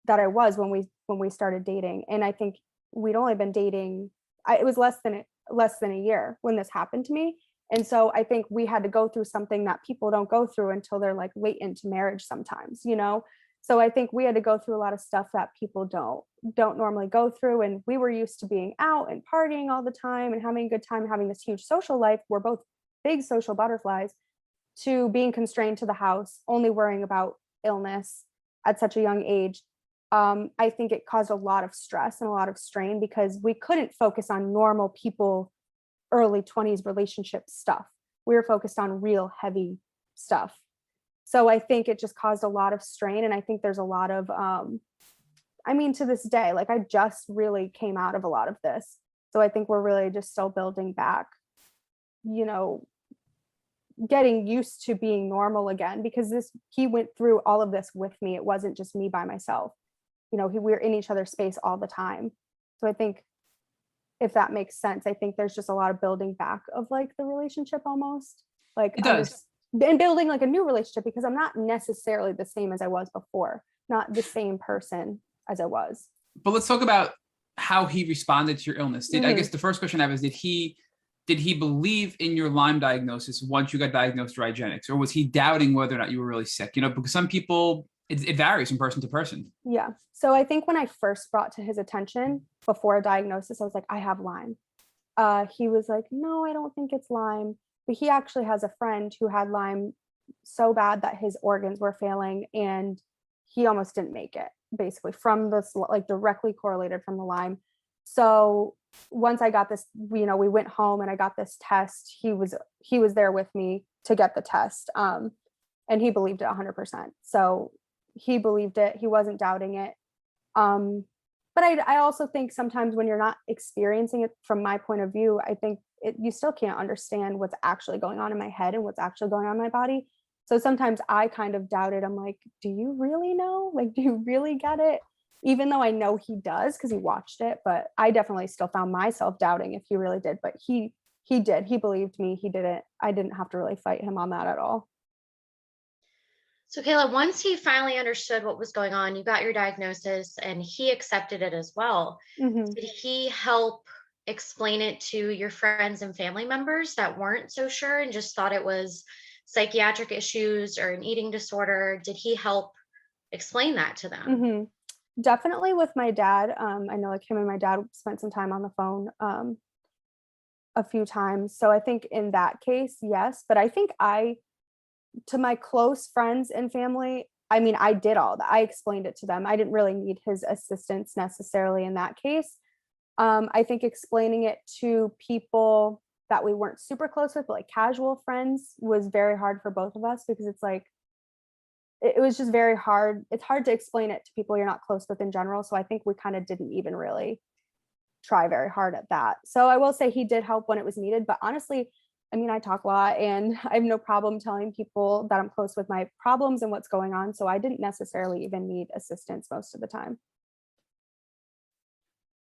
that I was when we started dating. And I think we'd only been dating, it was less than a year when this happened to me. And so I think we had to go through something that people don't go through until they're like late into marriage sometimes, you know? So I think we had to go through a lot of stuff that people don't normally go through. And we were used to being out and partying all the time and having a good time, having this huge social life. We're both big social butterflies, to being constrained to the house, only worrying about illness at such a young age. I think it caused a lot of stress and a lot of strain because we couldn't focus on normal people, early 20s relationship stuff. We were focused on real heavy stuff. So I think it just caused a lot of strain. And I think there's a lot of, I mean, to this day, like I just really came out of a lot of this. So I think we're really just still building back, you know, getting used to being normal again, because he went through all of this with me. It wasn't just me by myself. You know, we were in each other's space all the time. So I think, if that makes sense, I think there's just a lot of building back of like the relationship almost. Like It does. And building like a new relationship, because I'm not necessarily the same as I was before, not the same person as I was. But let's talk about how he responded to your illness. I Mhm. guess the first question I have is, did he believe in your Lyme diagnosis once you got diagnosed through IGeneX, or was he doubting whether or not you were really sick? You know, because some people, it varies from person to person. Yeah. So I think when I first brought to his attention before a diagnosis, I was like, I have Lyme. He was like, no, I don't think it's Lyme. But he actually has a friend who had Lyme so bad that his organs were failing and he almost didn't make it, basically, from this, like directly correlated from the Lyme. So once I got this, you know, we went home and I got this test. He was there with me to get the test. And he believed it 100%. So he believed it. He wasn't doubting it. But I also think sometimes when you're not experiencing it from my point of view, I think you still can't understand what's actually going on in my head and what's actually going on in my body. So sometimes I kind of doubted. I'm like, do you really know? Like, do you really get it? Even though I know he does because he watched it, but I definitely still found myself doubting if he really did. But he did. He believed me. He didn't. I didn't have to really fight him on that at all. So, Kayla, once he finally understood what was going on, you got your diagnosis and he accepted it as well. Mm-hmm. Did he help explain it to your friends and family members that weren't so sure and just thought it was psychiatric issues or an eating disorder? Did he help explain that to them? Mm-hmm. Definitely with my dad. I know like him and my dad spent some time on the phone a few times. So I think in that case, yes. But I think to my close friends and family, I mean, I did all that. I explained it to them. I didn't really need his assistance necessarily in that case. I think explaining it to people that we weren't super close with, but like casual friends, was very hard for both of us because it's like, it was just very hard. It's hard to explain it to people you're not close with in general. So I think we kind of didn't even really try very hard at that. So I will say he did help when it was needed, but honestly, I mean, I talk a lot and I have no problem telling people that I'm close with my problems and what's going on. So I didn't necessarily even need assistance most of the time.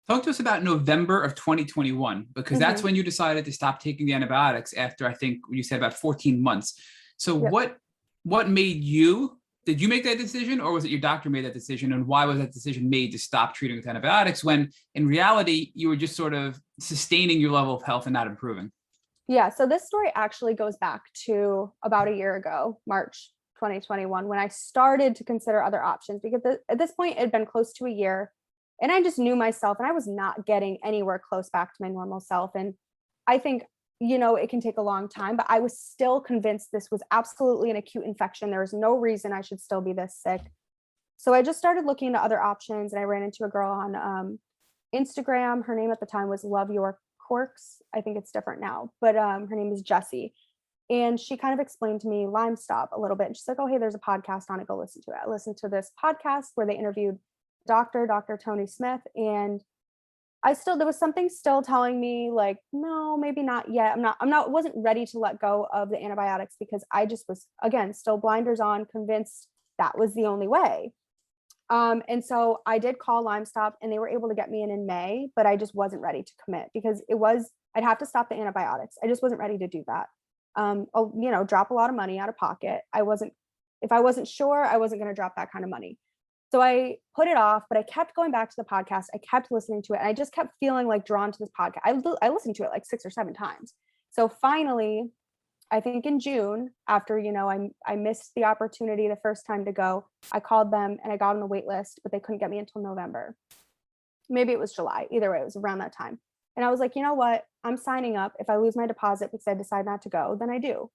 Talk to us about November of 2021, because that's when you decided to stop taking the antibiotics after, I think you said, about 14 months. So Yep. what made did you make that decision, or was it your doctor made that decision? And why was that decision made to stop treating with antibiotics when in reality you were just sort of sustaining your level of health and not improving? Yeah. So this story actually goes back to about a year ago, March 2021, when I started to consider other options, because at this point it had been close to a year and I just knew myself and I was not getting anywhere close back to my normal self. And I think, you know, it can take a long time, but I was still convinced this was absolutely an acute infection. There was no reason I should still be this sick. So I just started looking into other options and I ran into a girl on Instagram. Her name at the time was Love Your Quirks. I think it's different now, but her name is Jessie. And she kind of explained to me Lyme Stop a little bit. And she's like, oh, hey, there's a podcast on it. Go listen to it. I listened to this podcast where they interviewed Dr. Tony Smith. And there was something still telling me like, no, maybe not yet. Wasn't ready to let go of the antibiotics because I just was, again, still blinders on, convinced that was the only way. And so I did call Lyme Stop and they were able to get me in May, but I just wasn't ready to commit because I'd have to stop the antibiotics. I just wasn't ready to do that. Drop a lot of money out of pocket. If I wasn't sure, I wasn't going to drop that kind of money. So I put it off, but I kept going back to the podcast. I kept listening to it. And I just kept feeling like drawn to this podcast. I listened to it like 6 or 7 times. So finally, I think in June, after, I missed the opportunity the first time to go, I called them and I got on the wait list, but they couldn't get me until November. Maybe it was July. Either way, it was around that time. And I was like, you know what? I'm signing up. If I lose my deposit because I decide not to go, then I do.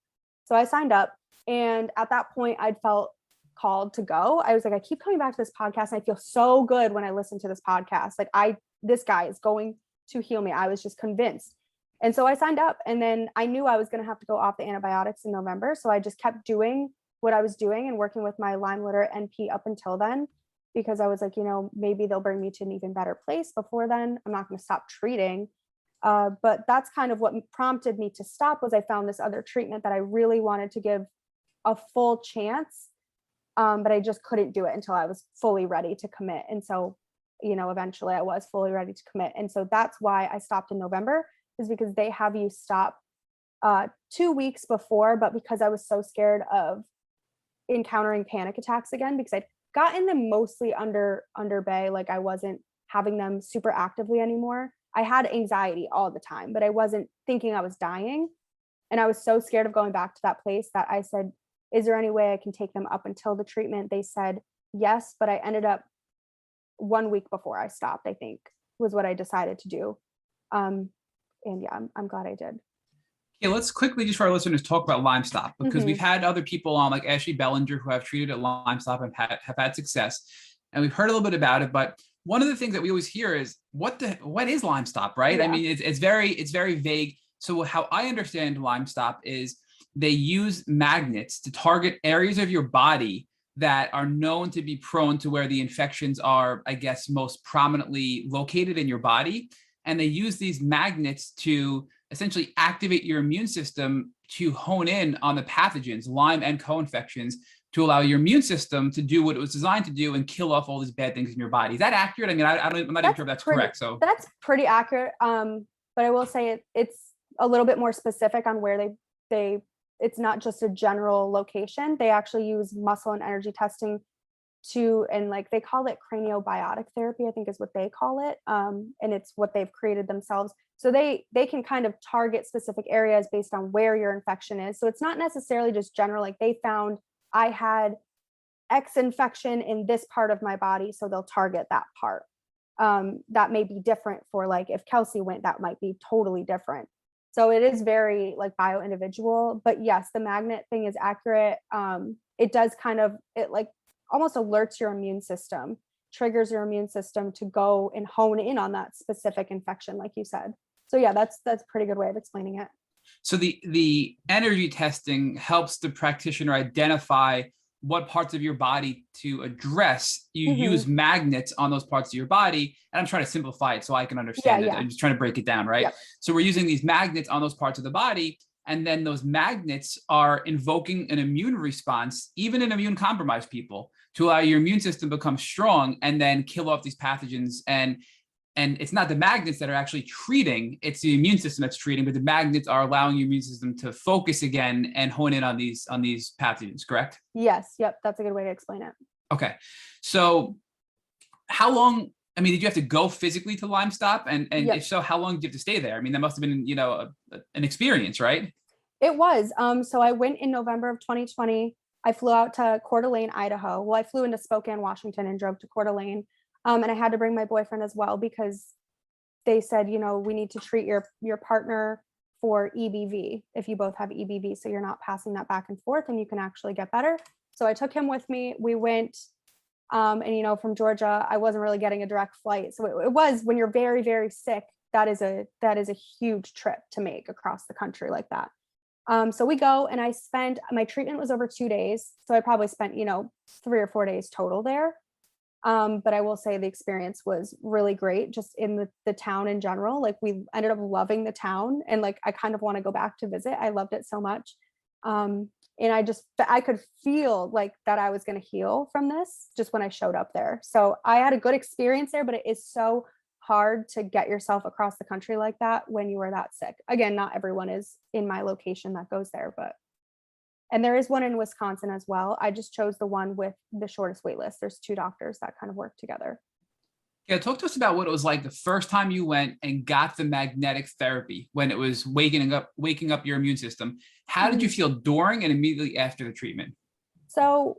So I signed up. And at that point, I'd felt called to go. I was like, I keep coming back to this podcast and I feel so good when I listen to this podcast. Like this guy is going to heal me. I was just convinced. And so I signed up, and then I knew I was going to have to go off the antibiotics in November. So I just kept doing what I was doing and working with my Lyme literate NP up until then, because I was like, maybe they'll bring me to an even better place before then. I'm not going to stop treating. But that's kind of what prompted me to stop. Was I found this other treatment that I really wanted to give a full chance. But I just couldn't do it until I was fully ready to commit. And so, eventually I was fully ready to commit. And so that's why I stopped in November, is because they have you stop 2 weeks before, but because I was so scared of encountering panic attacks again, because I'd gotten them mostly under bay, like I wasn't having them super actively anymore. I had anxiety all the time, but I wasn't thinking I was dying. And I was so scared of going back to that place that I said, is there any way I can take them up until the treatment? They said yes, but I ended up 1 week before I stopped, I think, was what I decided to do. And yeah, I'm glad I did. Okay, let's quickly, just for our listeners, talk about Lyme Stop, because we've had other people on, like Ashley Bellinger, who have treated at Lyme Stop and have had success, and we've heard a little bit about it. But one of the things that we always hear is, what is Lyme Stop, right? Yeah. I mean, it's very vague. So how I understand Lyme Stop is they use magnets to target areas of your body that are known to be prone to where the infections are, I guess, most prominently located in your body. And they use these magnets to essentially activate your immune system to hone in on the pathogens, Lyme and co-infections, to allow your immune system to do what it was designed to do and kill off all these bad things in your body. Is that accurate? I mean, I'm not even sure if that's correct. So that's pretty accurate. But I will say it's a little bit more specific on where they it's not just a general location. They actually use muscle and energy testing and like they call it craniobiotic therapy, I think is what they call it. And it's what they've created themselves. So they can kind of target specific areas based on where your infection is. So it's not necessarily just general, like they found I had X infection in this part of my body, so they'll target that part. That may be different for, like, if Kelsey went, that might be totally different. So it is very like bio individual, but yes, the magnet thing is accurate. It does it like almost alerts your immune system, triggers your immune system to go and hone in on that specific infection, like you said. So yeah, that's a pretty good way of explaining it. So the energy testing helps the practitioner identify what parts of your body to address. You use magnets on those parts of your body. And I'm trying to simplify it so I can understand it. I'm just trying to break it down, right? Yep. So we're using these magnets on those parts of the body. And then those magnets are invoking an immune response, even in immune compromised people, to allow your immune system to become strong and then kill off these pathogens. And it's not the magnets that are actually treating, it's the immune system that's treating, but the magnets are allowing your immune system to focus again and hone in on these pathogens, correct? Yes. Yep. That's a good way to explain it. Okay. So how long, I mean, did you have to go physically to Lyme Stop? And yep. If so, how long did you have to stay there? I mean, that must have been, an experience, right? It was. So I went in November of 2020. I flew out to Coeur d'Alene, Idaho. Well, I flew into Spokane, Washington, and drove to Coeur d'Alene. And I had to bring my boyfriend as well, because they said, we need to treat your partner for EBV if you both have EBV, so you're not passing that back and forth and you can actually get better. So I took him with me. We went, and from Georgia, I wasn't really getting a direct flight. So it was, when you're very, very sick, that is a huge trip to make across the country like that. So we go, and my treatment was over 2 days. So I probably spent, 3 or 4 days total there. But I will say the experience was really great, just in the town in general. Like, we ended up loving the town, and like, I kind of want to go back to visit. I loved it so much. And I could feel like that I was going to heal from this just when I showed up there. So I had a good experience there, but it is so hard to get yourself across the country like that when you are that sick. Again, not everyone is in my location that goes there, and there is one in Wisconsin as well. I just chose the one with the shortest wait list. There's 2 doctors that kind of work together. Yeah, talk to us about what it was like the first time you went and got the magnetic therapy when it was waking up your immune system. How did you Mhm. feel during and immediately after the treatment? So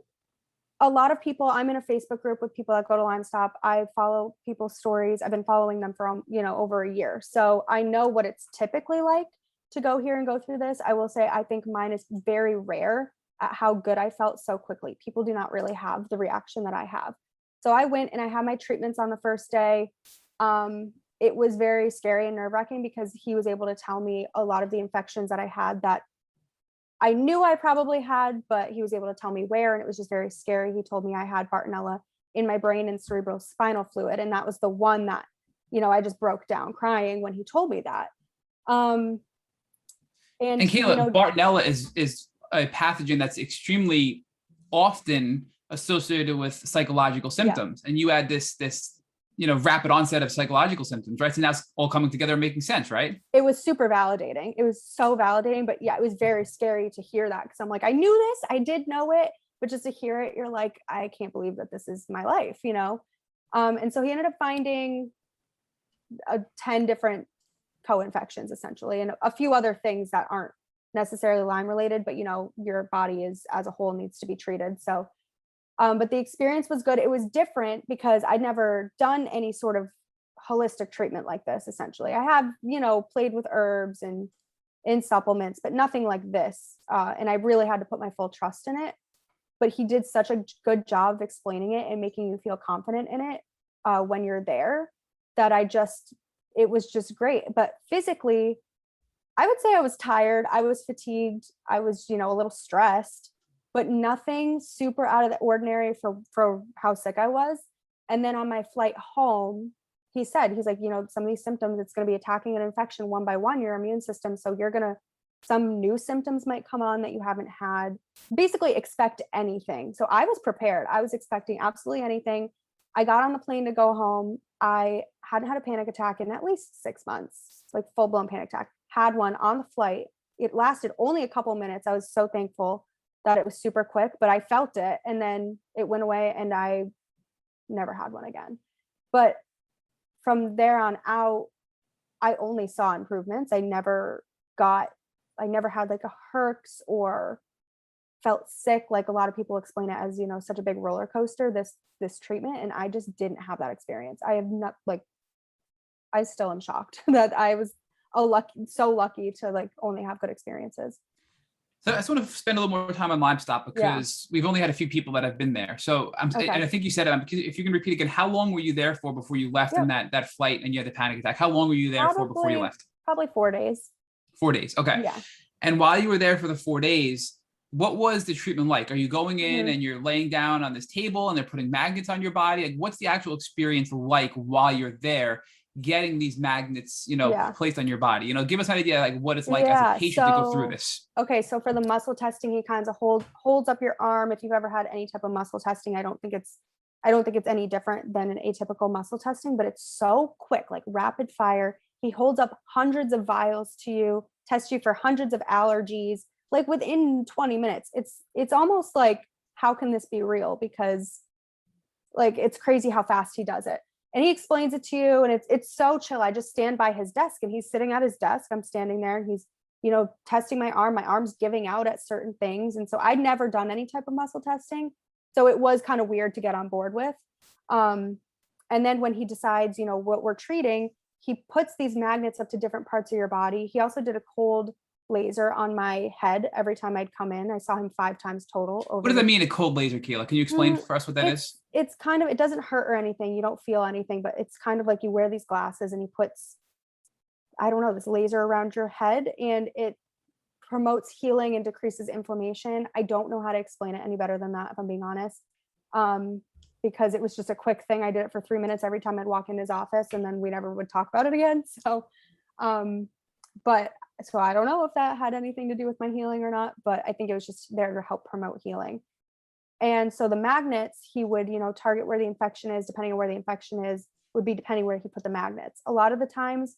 a lot of people, I'm in a Facebook group with people that go to Lyme Stop. I follow people's stories. I've been following them for, over a year. So I know what it's typically like to go here and go through this. I will say, I think mine is very rare at how good I felt so quickly. People do not really have the reaction that I have. So I went and I had my treatments on the first day. It was very scary and nerve wracking because he was able to tell me a lot of the infections that I had that I knew I probably had, but he was able to tell me where, and it was just very scary. He told me I had Bartonella in my brain and cerebral spinal fluid, and that was the one that, I just broke down crying when he told me that. Um, And and Kayla, Bartonella is a pathogen that's extremely often associated with psychological yeah, symptoms. And you had this rapid onset of psychological symptoms, right? So now it's all coming together and making sense, right? it was super validating. It was so validating, but yeah, it was very scary to hear that because I'm like, I knew this, I did know it, but just to hear it, you're like, I can't believe that this is my life. And so he ended up finding 10 different co-infections essentially, and a few other things that aren't necessarily Lyme related, but your body is as a whole needs to be treated. So, but the experience was good. It was different because I'd never done any sort of holistic treatment like this. Essentially, I have, played with herbs and in supplements, but nothing like this. And I really had to put my full trust in it. But he did such a good job of explaining it and making you feel confident in it when you're there that it was just great. But physically, I would say I was tired. I was fatigued. I was, a little stressed, but nothing super out of the ordinary for how sick I was. And then on my flight home, he's like, some of these symptoms, it's going to be attacking an infection one by one, your immune system. So some new symptoms might come on that you haven't had. Basically, expect anything. So I was prepared. I was expecting absolutely anything. I got on the plane to go home. I hadn't had a panic attack in at least 6 months, like full blown panic attack. Had one on the flight. It lasted only a couple minutes. I was so thankful that it was super quick, but I felt it and then it went away and I never had one again. But from there on out, I only saw improvements. I never had like a herx or felt sick. Like a lot of people explain it as, such a big roller coaster, this treatment. And I just didn't have that experience. I have not I still am shocked that I was so lucky to like only have good experiences. So I just want to spend a little more time on Lyme Stop because we've only had a few people that have been there. So and I think you said, if you can repeat again, how long were you there for before you left in that flight and you had the panic attack? How long were you there for before you left? Probably 4 days. 4 days. Okay. Yeah. And while you were there for the 4 days, what was the treatment like? Are you going in and you're laying down on this table and they're putting magnets on your body? Like, what's the actual experience like while you're there getting these magnets, placed on your body? Give us an idea like what it's like as a patient to go through this. Okay, so for the muscle testing, he kind of holds up your arm. If you've ever had any type of muscle testing, I don't think it's any different than an atypical muscle testing, but it's so quick, like rapid fire. He holds up hundreds of vials to you, tests you for hundreds of allergies, like within 20 minutes. It's almost like, how can this be real? Because like, it's crazy how fast he does it. And he explains it to you and it's so chill. I just stand by his desk and he's sitting at his desk. I'm standing there and he's, testing my arm. My arm's giving out at certain things. And so I'd never done any type of muscle testing. So it was kind of weird to get on board with. And then when he decides, what we're treating, he puts these magnets up to different parts of your body. He also did a cold laser on my head every time I'd come in. I saw him 5 times total. What does that mean, a cold laser, Kayla? Can you explain for us what that is? It's kind of, it doesn't hurt or anything. You don't feel anything, but it's kind of like you wear these glasses and he puts, I don't know, this laser around your head and it promotes healing and decreases inflammation. I don't know how to explain it any better than that, if I'm being honest. Because it was just a quick thing. I did it for 3 minutes every time I'd walk in his office and then we never would talk about it again. So, so I don't know if that had anything to do with my healing or not, but I think it was just there to help promote healing. And so the magnets, he would, target where the infection is, depending on where the infection is, would be depending where he put the magnets. A lot of the times,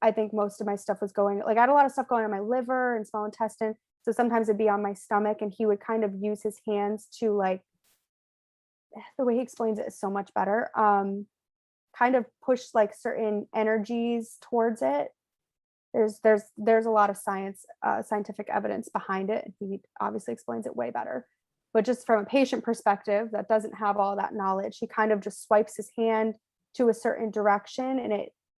I think most of my stuff was going, like I had a lot of stuff going on my liver and small intestine. So sometimes it'd be on my stomach and he would kind of use his hands to like, the way he explains it is so much better. kind of push like certain energies towards it. There's a lot of scientific evidence behind it. He obviously explains it way better. But just from a patient perspective that doesn't have all that knowledge, he kind of just swipes his hand to a certain direction, and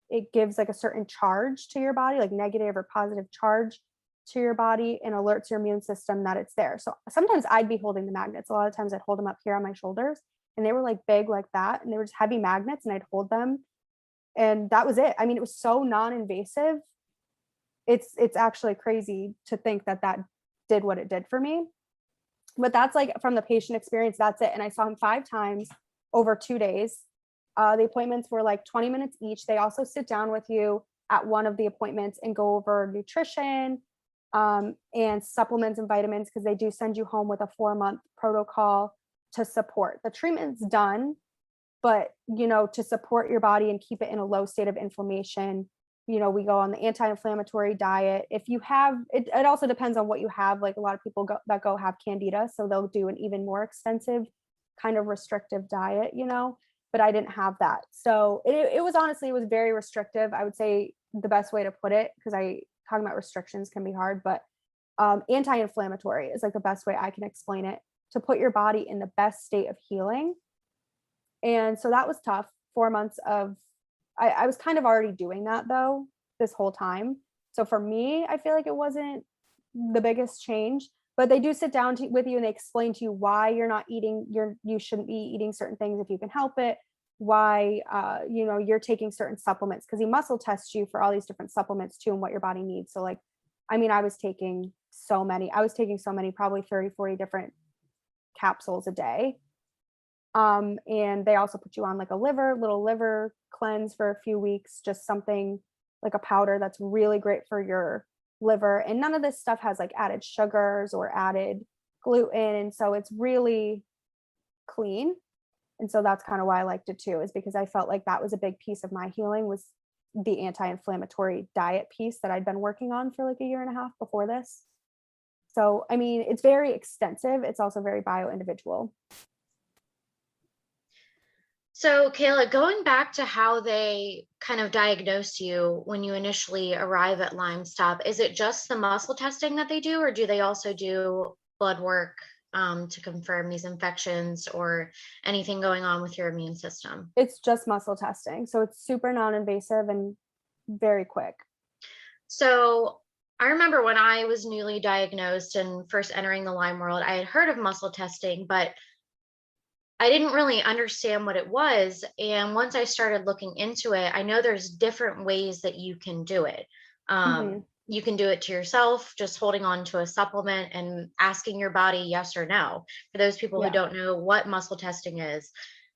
it gives like a certain charge to your body, like negative or positive charge to your body, and alerts your immune system that it's there. So sometimes I'd be holding the magnets. A lot of times I'd hold them up here on my shoulders, and they were like big like that, and they were just heavy magnets, and I'd hold them, and that was it. I mean, it was so non-invasive. It's actually crazy to think that that did what it did for me. But that's like from the patient experience, that's it. And I saw him 5 times over 2 days. The appointments were like 20 minutes each. They also sit down with you at one of the appointments and go over nutrition and supplements and vitamins, because they do send you home with a 4-month protocol to support. The treatment's done, but to support your body and keep it in a low state of inflammation, we go on the anti-inflammatory diet. If you have it, it also depends on what you have. Like a lot of people go have candida, so they'll do an even more extensive kind of restrictive diet, but I didn't have that. So it was honestly, it was very restrictive. I would say the best way to put it, because talking about restrictions can be hard, but anti-inflammatory is like the best way I can explain it, to put your body in the best state of healing. And so that was tough. 4 months of, I was kind of already doing that though, this whole time. So for me, I feel like it wasn't the biggest change, but they do sit down with you and they explain to you why you're not eating, you shouldn't be eating certain things if you can help it, why, you're taking certain supplements, because he muscle tests you for all these different supplements too and what your body needs. So like, I mean, I was taking so many, probably 30, 40 different capsules a day. And they also put you on like a little liver cleanse for a few weeks, just something like a powder that's really great for your liver. And none of this stuff has like added sugars or added gluten. And so it's really clean. And so that's kind of why I liked it too, is because I felt like that was a big piece of my healing, was the anti-inflammatory diet piece that I'd been working on for like a year and a half before this. So, I mean, it's very extensive. It's also very bio-individual. So, Kayla, going back to how they kind of diagnose you when you initially arrive at Lyme Stop, is it just the muscle testing that they do, or do they also do blood work to confirm these infections or anything going on with your immune system? It's just muscle testing. So it's super non-invasive and very quick. So I remember when I was newly diagnosed and first entering the Lyme world, I had heard of muscle testing, but I didn't really understand what it was. And once I started looking into it, I know there's different ways that you can do it. You can do it to yourself, just holding on to a supplement and asking your body yes or no. For those people who don't know what muscle testing is,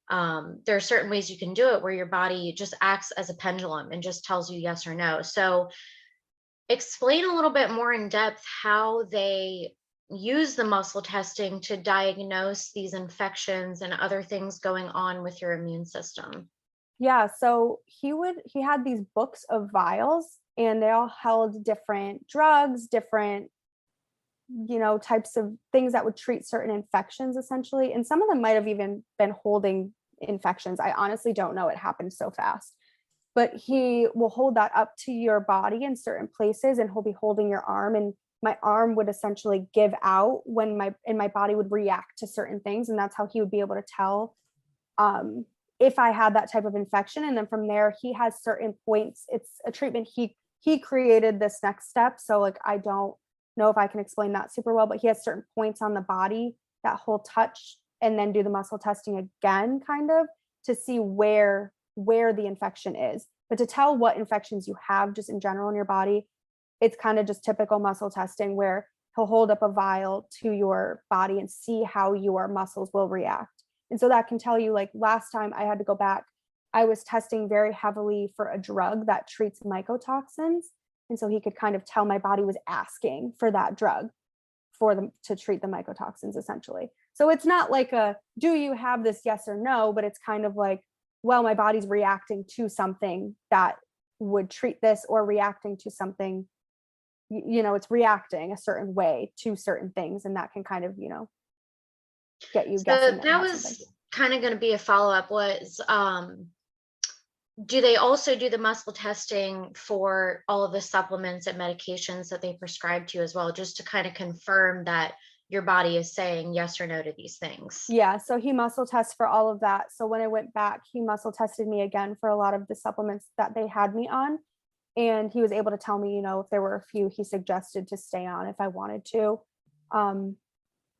there are certain ways you can do it where your body just acts as a pendulum and just tells you yes or no. So explain a little bit more in depth how they use the muscle testing to diagnose these infections and other things going on with your immune system. Yeah, so he had these books of vials, and they all held different drugs, different types of things that would treat certain infections essentially. And some of them might have even been holding infections. I honestly don't know, it happened so fast. But he will hold that up to your body in certain places, and he'll be holding your arm, and my arm would essentially give out when my body would react to certain things. And that's how he would be able to tell if I had that type of infection. And then from there, he has certain points. It's a treatment. He created this next step. So like, I don't know if I can explain that super well, but he has certain points on the body that he'll touch and then do the muscle testing again, kind of to see where the infection is. But to tell what infections you have just in general in your body, it's kind of just typical muscle testing where he'll hold up a vial to your body and see how your muscles will react. And so that can tell you, like last time I had to go back, I was testing very heavily for a drug that treats mycotoxins. And so he could kind of tell my body was asking for that drug for them to treat the mycotoxins essentially. So it's not like do you have this, yes or no, but it's kind of like, well, my body's reacting to something that would treat this, or reacting to something, it's reacting a certain way to certain things. And that can kind of, get you guessing. That was kind of going to be a follow-up, was do they also do the muscle testing for all of the supplements and medications that they prescribe to you as well, just to kind of confirm that your body is saying yes or no to these things? Yeah, so he muscle tests for all of that. So when I went back, he muscle tested me again for a lot of the supplements that they had me on. And he was able to tell me, you know, if there were a few he suggested to stay on if I wanted to. And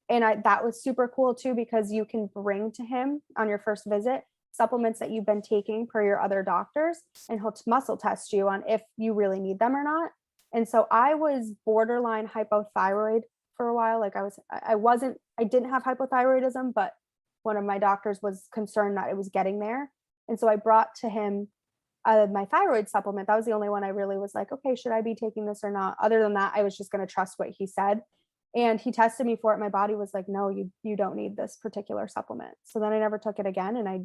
that was super cool too, because you can bring to him on your first visit supplements that you've been taking per your other doctors, and he'll muscle test you on if you really need them or not. And so I was borderline hypothyroid for a while. Like I didn't have hypothyroidism, but one of my doctors was concerned that it was getting there. And so I brought to him my thyroid supplement. That was the only one I really was like, okay, should I be taking this or not? Other than that, I was just going to trust what he said. And he tested me for it. My body was like, no, you don't need this particular supplement. So then I never took it again. And I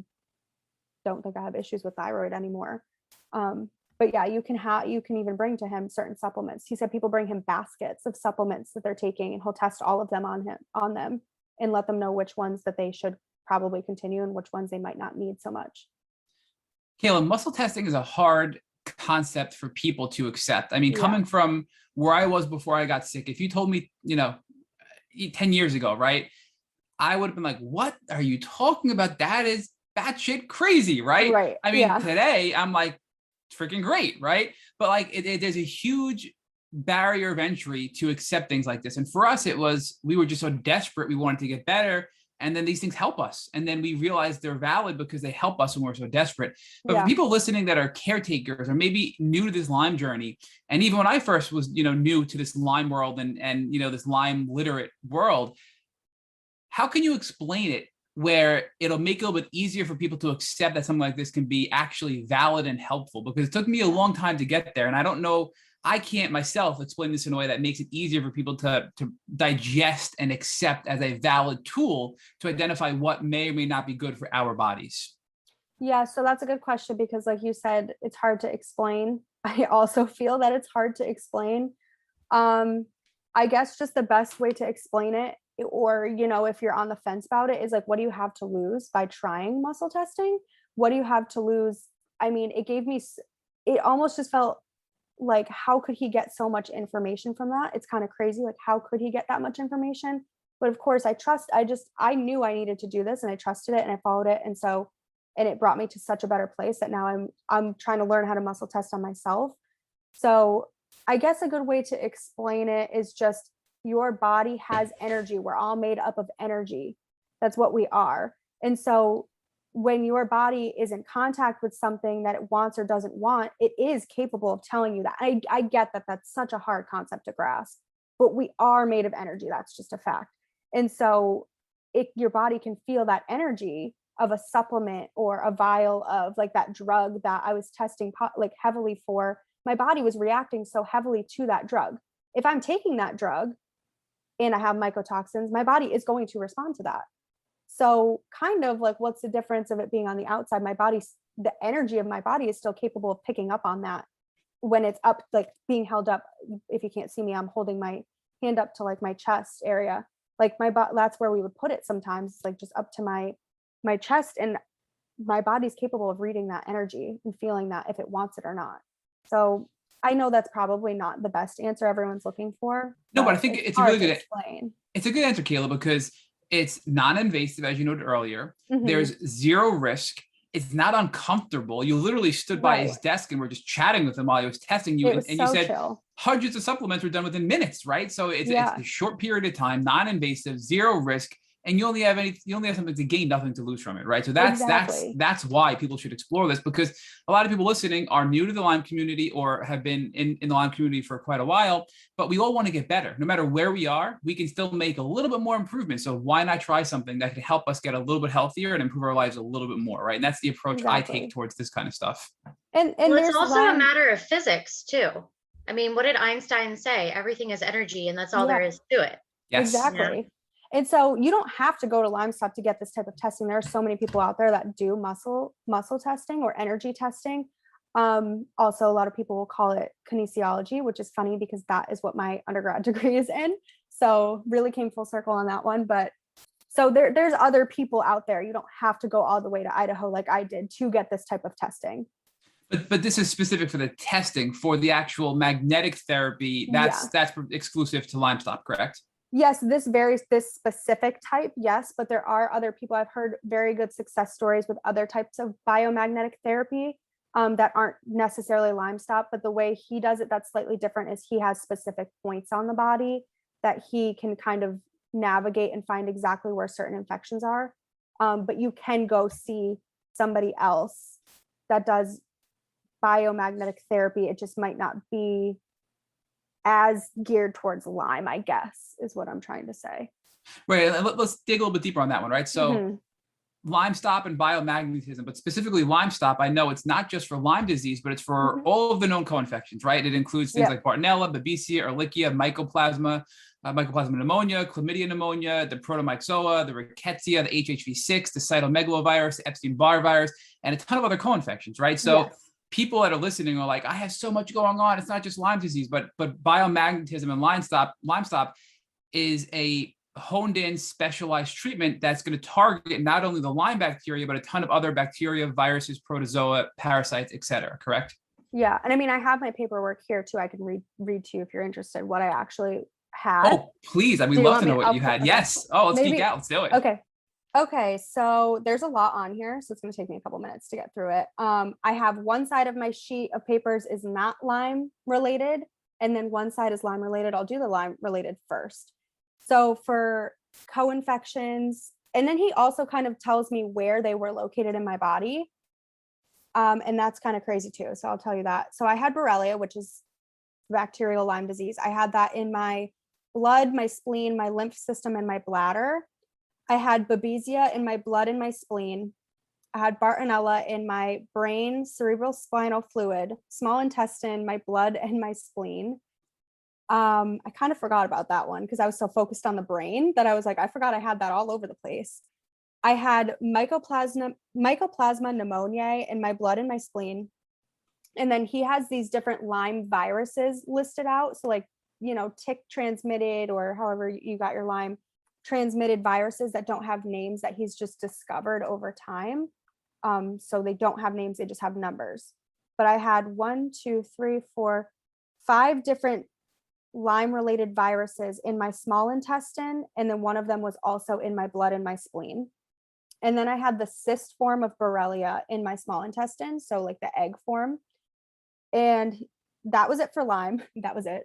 don't think I have issues with thyroid anymore. But yeah, you can even bring to him certain supplements. He said people bring him baskets of supplements that they're taking, and he'll test all of them on them and let them know which ones that they should probably continue and which ones they might not need so much. Kayla, muscle testing is a hard concept for people to accept. I mean, coming from where I was before I got sick, if you told me, 10 years ago, right, I would have been like, what are you talking about? That is batshit crazy, right? Right. I mean, today I'm like, freaking great, right? But like, there's a huge barrier of entry to accept things like this. And for us, we were just so desperate. We wanted to get better. And then these things help us. And then we realize they're valid because they help us when we're so desperate. But for people listening that are caretakers or maybe new to this Lyme journey, and even when I first was, new to this Lyme world and this Lyme literate world, how can you explain it where it'll make it a little bit easier for people to accept that something like this can be actually valid and helpful? Because it took me a long time to get there. And I don't know, I can't myself explain this in a way that makes it easier for people to digest and accept as a valid tool to identify what may or may not be good for our bodies. Yeah, so that's a good question, because like you said, it's hard to explain. I also feel that it's hard to explain. I guess just the best way to explain it, or, if you're on the fence about it, is like, what do you have to lose by trying muscle testing? What do you have to lose? I mean, it almost just felt like, how could he get so much information from that? It's kind of crazy. Like, how could he get that much information? But of course I knew I needed to do this, and I trusted it, and I followed it. And it brought me to such a better place that now I'm trying to learn how to muscle test on myself. So I guess a good way to explain it is just, your body has energy. We're all made up of energy. That's what we are. And so when your body is in contact with something that it wants or doesn't want, it is capable of telling you that. I get that that's such a hard concept to grasp, but we are made of energy. That's just a fact. And so your body can feel that energy of a supplement or a vial of like that drug that I was testing like heavily for. My body was reacting so heavily to that drug. If I'm taking that drug and I have mycotoxins, my body is going to respond to that. So kind of like, what's the difference of it being on the outside? The energy of my body is still capable of picking up on that when it's up, like being held up. If you can't see me, I'm holding my hand up to like my chest area. Like that's where we would put it sometimes, like just up to my chest, and my body's capable of reading that energy and feeling that if it wants it or not. So I know that's probably not the best answer everyone's looking for. No, but I think it's a really good explain. It's a good answer, Kayla, because it's non-invasive, as you noted earlier. Mm-hmm. There's zero risk. It's not uncomfortable. You literally stood by his desk and were just chatting with him while he was testing you. And you said chill. Hundreds of supplements were done within minutes, right? So it's a short period of time, non-invasive, zero risk. And you only have something to gain, nothing to lose from it, right? So that's why people should explore this, because a lot of people listening are new to the Lyme community or have been in the Lyme community for quite a while, but we all want to get better. No matter where we are, we can still make a little bit more improvement. So why not try something that can help us get a little bit healthier and improve our lives a little bit more, right? And that's the approach I take towards this kind of stuff. And it's also a matter of physics too. I mean, what did Einstein say? Everything is energy, and that's all there is to it. Yes. Exactly. Yeah. And so you don't have to go to Lyme Stop to get this type of testing. There are so many people out there that do muscle testing or energy testing. Also, a lot of people will call it kinesiology, which is funny because that is what my undergrad degree is in. So really came full circle on that one. But so there's other people out there. You don't have to go all the way to Idaho like I did to get this type of testing. But this is specific for the testing. For the actual magnetic therapy, that's exclusive to Lyme stop, correct? Yes, this specific type, yes, but there are other people. I've heard very good success stories with other types of biomagnetic therapy that aren't necessarily Lyme stop, but the way he does it that's slightly different is he has specific points on the body that he can kind of navigate and find exactly where certain infections are. But you can go see somebody else that does biomagnetic therapy. It just might not be as geared towards Lyme, I guess, is what I'm trying to say. Right. Let's dig a little bit deeper on that one, right? So Lyme stop and biomagnetism, but specifically Lyme stop, I know it's not just for Lyme disease, but it's for all of the known co-infections, right? It includes things like Bartonella, Babesia, Ehrlichia, mycoplasma, mycoplasma pneumonia, chlamydia pneumonia, the protomyxoa, the rickettsia, the HHV6, the cytomegalovirus, the Epstein-Barr virus, and a ton of other co-infections, right? So people that are listening are like, I have so much going on. It's not just Lyme disease, but biomagnetism and Lyme stop is a honed in specialized treatment that's going to target not only the Lyme bacteria, but a ton of other bacteria, viruses, protozoa, parasites, etc. Correct? Yeah. And I mean, I have my paperwork here too. I can read to you if you're interested what I actually had. Oh, please. We'd love to know what you had. Okay. Yes. Oh, let's geek out. Let's do it. Okay. So there's a lot on here. So it's going to take me a couple minutes to get through it. I have one side of my sheet of papers is not Lyme related. And then one side is Lyme related. I'll do the Lyme related first. So for co-infections, and then he also kind of tells me where they were located in my body. And that's kind of crazy too. So I'll tell you that. So I had Borrelia, which is bacterial Lyme disease. I had that in my blood, my spleen, my lymph system, and my bladder. I had Babesia in my blood and my spleen. I had Bartonella in my brain, cerebral spinal fluid, small intestine, my blood, and my spleen. I kind of forgot about that one because I was so focused on the brain that I was like, I forgot I had that all over the place. I had mycoplasma pneumoniae in my blood and my spleen. And then he has these different Lyme viruses listed out. So like, tick transmitted or however you got your Lyme transmitted viruses that don't have names that he's just discovered over time. So they don't have names, they just have numbers. But I had 5 different Lyme related viruses in my small intestine. And then one of them was also in my blood and my spleen. And then I had the cyst form of Borrelia in my small intestine. So like the egg form. And that was it for Lyme. That was it.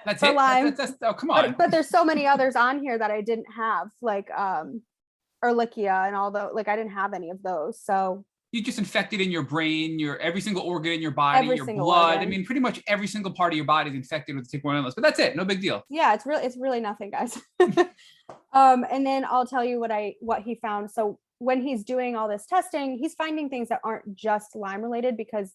That's for it. Lyme. Oh, come on. But there's so many others on here that I didn't have, like Ehrlichia and all the, like I didn't have any of those. So you just infected in your brain, your every single organ in your body, your blood. Organ. I mean, pretty much every single part of your body is infected with tick-borne illness. But that's it. No big deal. Yeah, it's really nothing, guys. And then I'll tell you what he found. So when he's doing all this testing, he's finding things that aren't just Lyme related because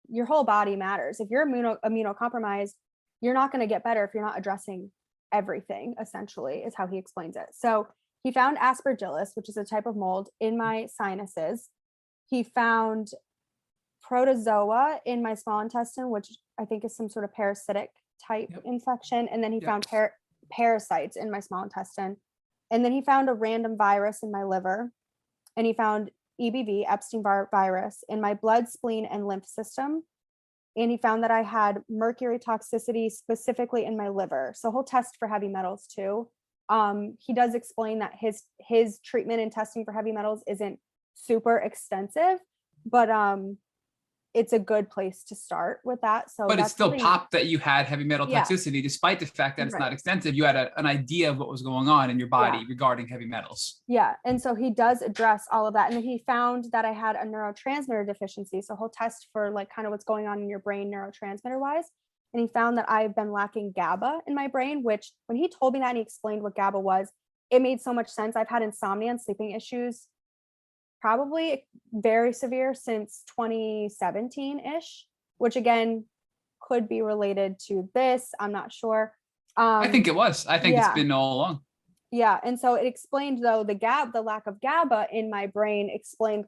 your whole body matters. If you're immunocompromised, you're not going to get better if you're not addressing everything, essentially, is how he explains it. So he found aspergillus, which is a type of mold, in my sinuses. He found protozoa in my small intestine, which I think is some sort of parasitic type infection. And then he found parasites in my small intestine. And then he found a random virus in my liver. And he found EBV, Epstein-Barr virus, in my blood, spleen, and lymph system. And he found that I had mercury toxicity specifically in my liver. So he'll test for heavy metals too. He does explain that his treatment and testing for heavy metals isn't super extensive, but it's a good place to start with that. So but it's still popped that you had heavy metal toxicity, despite the fact that it's not extensive. You had an idea of what was going on in your body regarding heavy metals. Yeah. And so he does address all of that. And then he found that I had a neurotransmitter deficiency. So he'll test for like kind of what's going on in your brain neurotransmitter wise. And he found that I've been lacking GABA in my brain, which when he told me that and he explained what GABA was, it made so much sense. I've had insomnia and sleeping issues, probably very severe since 2017-ish, which again, could be related to this. I'm not sure. I think it was. I think it's been all along. Yeah. And so it explained though, the lack of GABA in my brain explained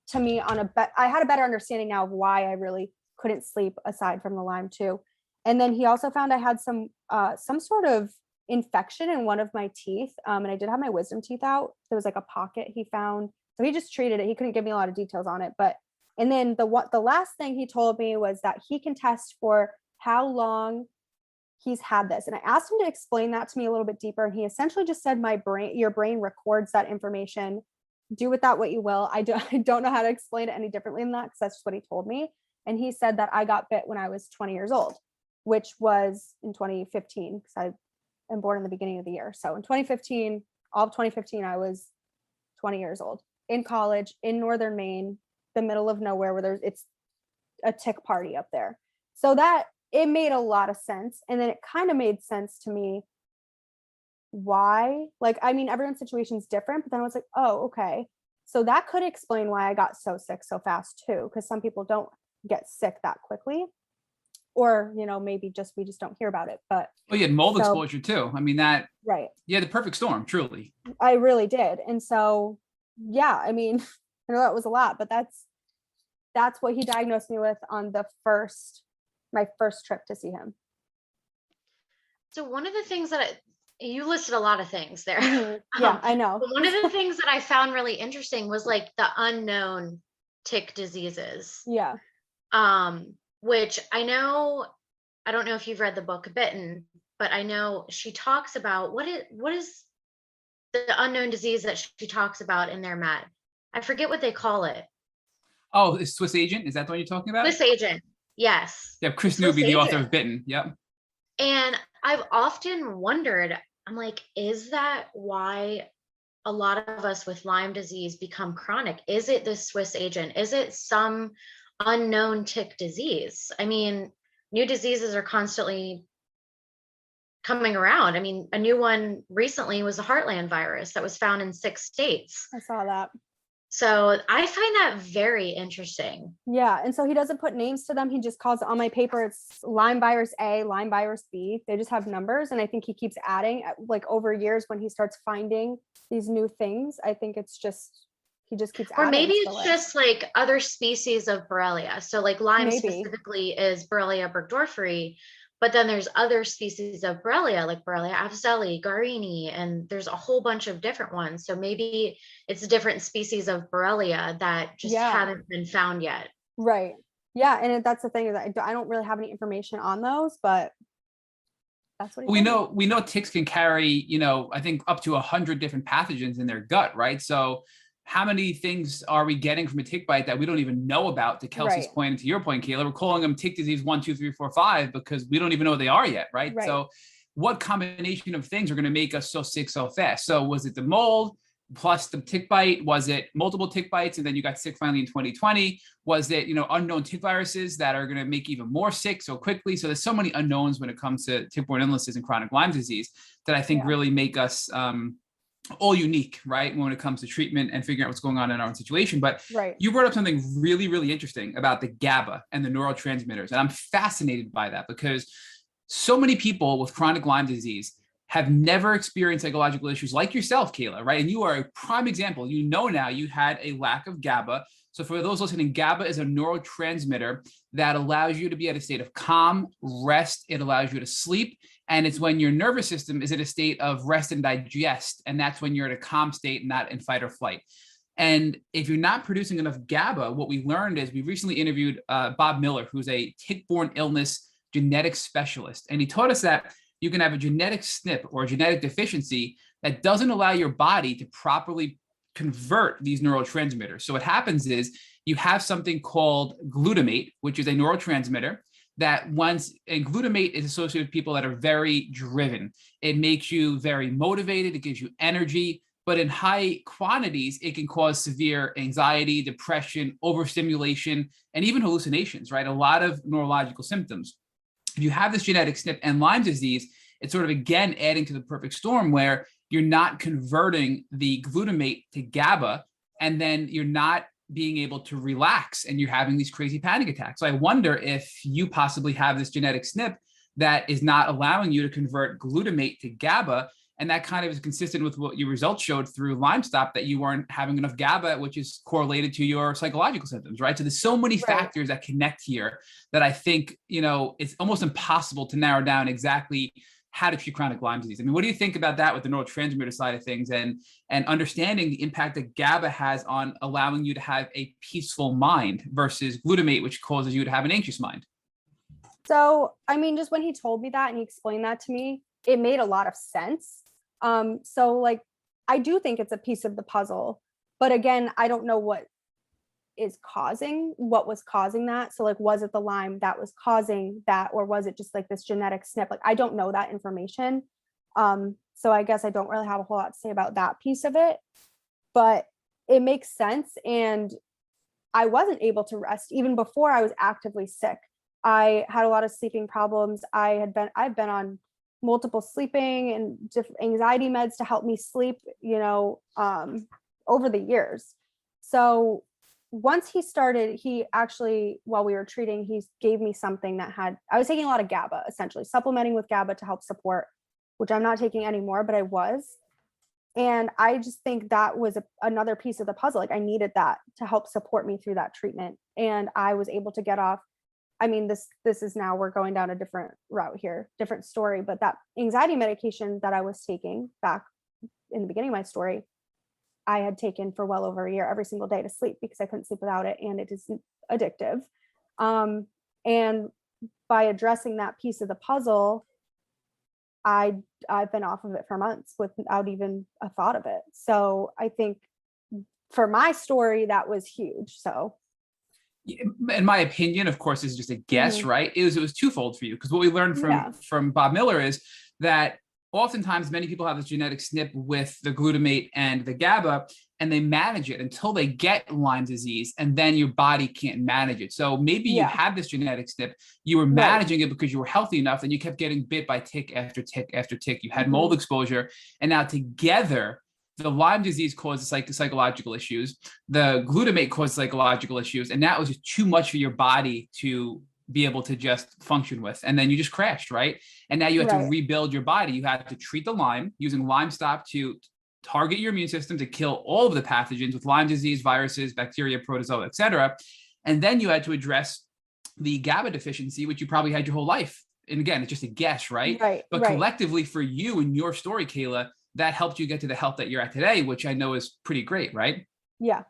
to me I had a better understanding now of why I really couldn't sleep aside from the Lyme too. And then he also found I had some sort of infection in one of my teeth. And I did have my wisdom teeth out. There was like a pocket he found. So he just treated it. He couldn't give me a lot of details on it, but And then the last thing he told me was that he can test for how long he's had this. And I asked him to explain that to me a little bit deeper. And he essentially just said, your brain records that information. Do with that what you will. I don't know how to explain it any differently than that, because that's just what he told me. And he said that I got bit when I was 20 years old, which was in 2015, because I am born in the beginning of the year. So in 2015, all of 2015, I was 20 years old, in college in northern Maine, the middle of nowhere, where it's a tick party up there. So that it made a lot of sense. And then it kind of made sense to me why, like, I mean, everyone's situation is different, but then I was like, oh, okay. So that could explain why I got so sick so fast too, because some people don't get sick that quickly, or, you know, maybe we just don't hear about it. But you had mold exposure too. I mean, that, right. Yeah, the perfect storm, truly. I really did. And so, yeah, I mean, I know that was a lot, but that's what he diagnosed me with on my first trip to see him. So one of the things that you listed a lot of things there. Yeah, I know. But one of the things that I found really interesting was like the unknown tick diseases. Yeah. Which I don't know if you've read the book Bitten, but I know she talks about what is the unknown disease that she talks about in there, Matt. I forget what they call it. Oh, it's Swiss Agent. Is that the one you're talking about? Swiss Agent. Yes. Yeah, Chris Newby, the author of Bitten. Yep. And I've often wondered, I'm like, is that why a lot of us with Lyme disease become chronic? Is it the Swiss Agent? Is it some unknown tick disease? I mean, new diseases are constantly coming around. I mean, a new one recently was the Heartland virus that was found in 6 states. I saw that. So I find that very interesting. Yeah. And so he doesn't put names to them. He just calls it, on my paper, it's Lyme virus A, Lyme virus B. They just have numbers. And I think he keeps adding, like, over years when he starts finding these new things. I think it's just, he just keeps adding. Or maybe it's just like other species of Borrelia. So like Lyme specifically is Borrelia burgdorferi, but then there's other species of Borrelia, like Borrelia afzelii, garini, and there's a whole bunch of different ones. So maybe it's different species of Borrelia that just haven't been found yet. Right. Yeah. And that's the thing, is I don't really have any information on those, but that's what we know ticks can carry, you know, I think up to 100 different pathogens in their gut, right? So how many things are we getting from a tick bite that we don't even know about? To Kelsey's point and to your point, Kayla, we're calling them tick disease 1, 2, 3, 4, 5 because we don't even know what they are yet, right? So what combination of things are going to make us so sick so fast? So was it the mold plus the tick bite? Was it multiple tick bites and then you got sick finally in 2020? Was it, you know, unknown tick viruses that are going to make even more sick so quickly? So there's so many unknowns when it comes to tick-borne illnesses and chronic Lyme disease that I think really make us all unique, right, when it comes to treatment and figuring out what's going on in our own situation. But you brought up something really, really interesting about the GABA and the neurotransmitters. And I'm fascinated by that because so many people with chronic Lyme disease have never experienced psychological issues like yourself, Kayla, right? And you are a prime example. You know now you had a lack of GABA. So for those listening, GABA is a neurotransmitter that allows you to be at a state of calm, rest. It allows you to sleep. And it's when your nervous system is at a state of rest and digest. And that's when you're at a calm state, not in fight or flight. And if you're not producing enough GABA, what we learned is we recently interviewed Bob Miller, who's a tick-borne illness genetic specialist. And he taught us that you can have a genetic SNP or a genetic deficiency that doesn't allow your body to properly convert these neurotransmitters. So what happens is you have something called glutamate, which is a neurotransmitter that and glutamate is associated with people that are very driven. It makes you very motivated. It gives you energy, but in high quantities, it can cause severe anxiety, depression, overstimulation, and even hallucinations, right? A lot of neurological symptoms. If you have this genetic SNP and Lyme disease, it's sort of, again, adding to the perfect storm where you're not converting the glutamate to GABA, and then you're not being able to relax and you're having these crazy panic attacks. So I wonder if you possibly have this genetic SNP that is not allowing you to convert glutamate to GABA. And that kind of is consistent with what your results showed through Lyme Stop, that you weren't having enough GABA, which is correlated to your psychological symptoms, right? So there's so many factors that connect here that I think, you know, it's almost impossible to narrow down exactly how to treat chronic Lyme disease. I mean, what do you think about that with the neurotransmitter side of things and understanding the impact that GABA has on allowing you to have a peaceful mind versus glutamate, which causes you to have an anxious mind? So, I mean, just when he told me that and he explained that to me, it made a lot of sense. So like, I do think it's a piece of the puzzle, but again, I don't know what was causing that. So like, was it the Lyme that was causing that, or was it just like this genetic SNP? Like, I don't know that information. So I guess I don't really have a whole lot to say about that piece of it, but it makes sense. And I wasn't able to rest even before I was actively sick. I had a lot of sleeping problems. I've been on multiple sleeping and different anxiety meds to help me sleep, over the years. So once he actually, while we were treating, he gave me something I was taking a lot of GABA, essentially supplementing with GABA to help support, which I'm not taking anymore, but I was. And I just think that was another piece of the puzzle. Like, I needed that to help support me through that treatment. And I was able to get off. I mean, this is now, we're going down a different route here, different story, but that anxiety medication that I was taking back in the beginning of my story, I had taken for well over a year every single day to sleep because I couldn't sleep without it. And it is addictive. And by addressing that piece of the puzzle, I've been off of it for months without even a thought of it. So I think for my story, that was huge. So in my opinion, of course, this is just a guess, right? It was twofold for you, because what we learned from Bob Miller is that oftentimes many people have this genetic SNP with the glutamate and the GABA, and they manage it until they get Lyme disease, and then your body can't manage it. So maybe you had this genetic SNP, you were managing it because you were healthy enough, and you kept getting bit by tick after tick after tick. You had mold exposure, and now together, the Lyme disease causes psychological issues. The glutamate caused psychological issues, and that was just too much for your body to be able to just function with. And then you just crashed, right? And now you have to rebuild your body. You have to treat the Lyme using Lyme Stop to target your immune system to kill all of the pathogens with Lyme disease, viruses, bacteria, protozoa, etc. And then you had to address the GABA deficiency, which you probably had your whole life. And again, it's just a guess, right? But collectively for you and your story, Kayla, that helped you get to the health that you're at today, which I know is pretty great, right? Yeah.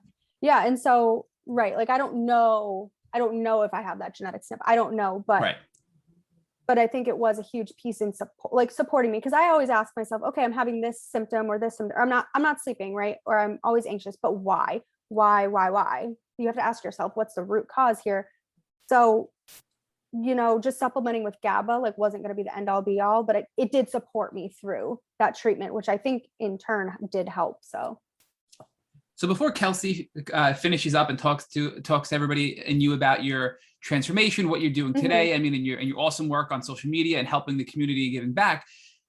And so, like, I don't know if I have that genetic SNP. I don't know, but I think it was a huge piece in supporting me. Cause I always ask myself, okay, I'm having this symptom or this symptom, or I'm not sleeping, right? Or I'm always anxious, but why? You have to ask yourself, what's the root cause here? So, just supplementing with GABA, like, wasn't going to be the end all be all, but it did support me through that treatment, which I think in turn did help. So before Kelsey finishes up and talks to everybody and you about your transformation, what you're doing today, I mean, and your awesome work on social media and helping the community, giving back,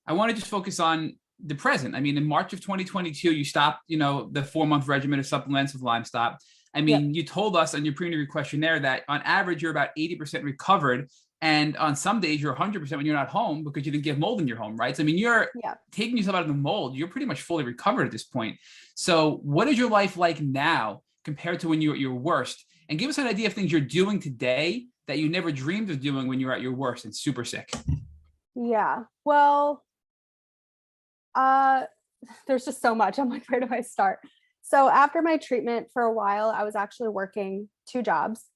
I want to just focus on the present. I mean, in March of 2022, you stopped, the 4-month regimen of supplements with Lyme Stop. I mean, you told us on your pre-interview questionnaire that on average, you're about 80% recovered. And on some days, you're 100% when you're not home because you didn't get mold in your home, right? So, I mean, you're taking yourself out of the mold. You're pretty much fully recovered at this point. So what is your life like now compared to when you were at your worst? And give us an idea of things you're doing today that you never dreamed of doing when you were at your worst and super sick. Yeah. Well, there's just so much. I'm like, where do I start? So after my treatment for a while, I was actually working 2 jobs,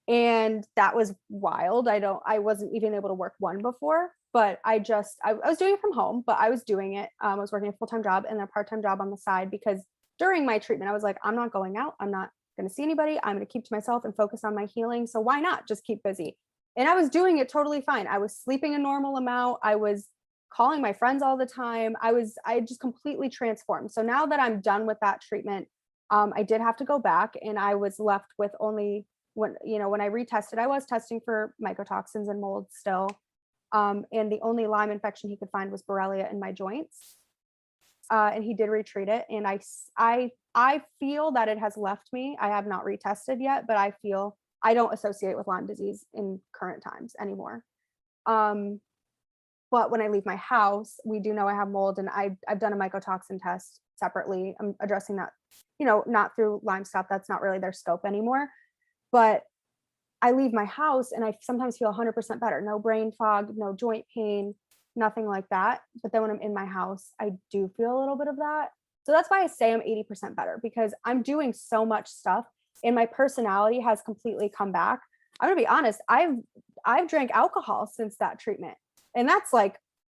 and that was wild. I wasn't even able to work one before, but I was doing it from home, but I was doing it. I was working a full-time job and a part-time job on the side, because during my treatment, I was like, I'm not going out. I'm not going to see anybody. I'm going to keep to myself and focus on my healing. So why not just keep busy? And I was doing it totally fine. I was sleeping a normal amount. I was calling my friends all the time. I just completely transformed. So now that I'm done with that treatment, I did have to go back, and I was left with only when I retested, I was testing for mycotoxins and mold still. And the only Lyme infection he could find was Borrelia in my joints. And he did retreat it. And I feel that it has left me. I have not retested yet, but I feel I don't associate with Lyme disease in current times anymore. But when I leave my house, we do know I have mold, and I've done a mycotoxin test separately. I'm addressing that, not through Lyme Stop. That's not really their scope anymore. But I leave my house and I sometimes feel 100% better. No brain fog, no joint pain. nothing like that. But then when I'm in my house, I do feel a little bit of that. So that's why I say I'm 80% better, because I'm doing so much stuff and my personality has completely come back. I'm gonna be honest, I've drank alcohol since that treatment. And that's like,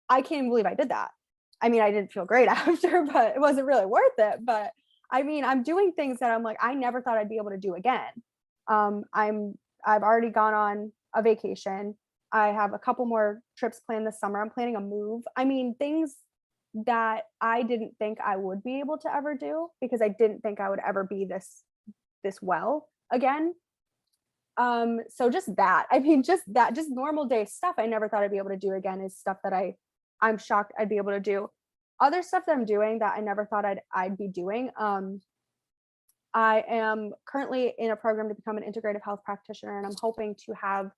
I can't even believe I did that. I mean, I didn't feel great after, but it wasn't really worth it. But I mean, I'm doing things that I'm like, I never thought I'd be able to do again. I've already gone on a vacation. I have a couple more trips planned this summer. I'm planning a move. I mean, things that I didn't think I would be able to ever do, because I didn't think I would ever be this well again. So just that, I mean, just normal day stuff I never thought I'd be able to do again is stuff that I'm shocked I'd be able to do. Other stuff that I'm doing that I never thought I'd be doing. I am currently in a program to become an integrative health practitioner, and I'm hoping to have,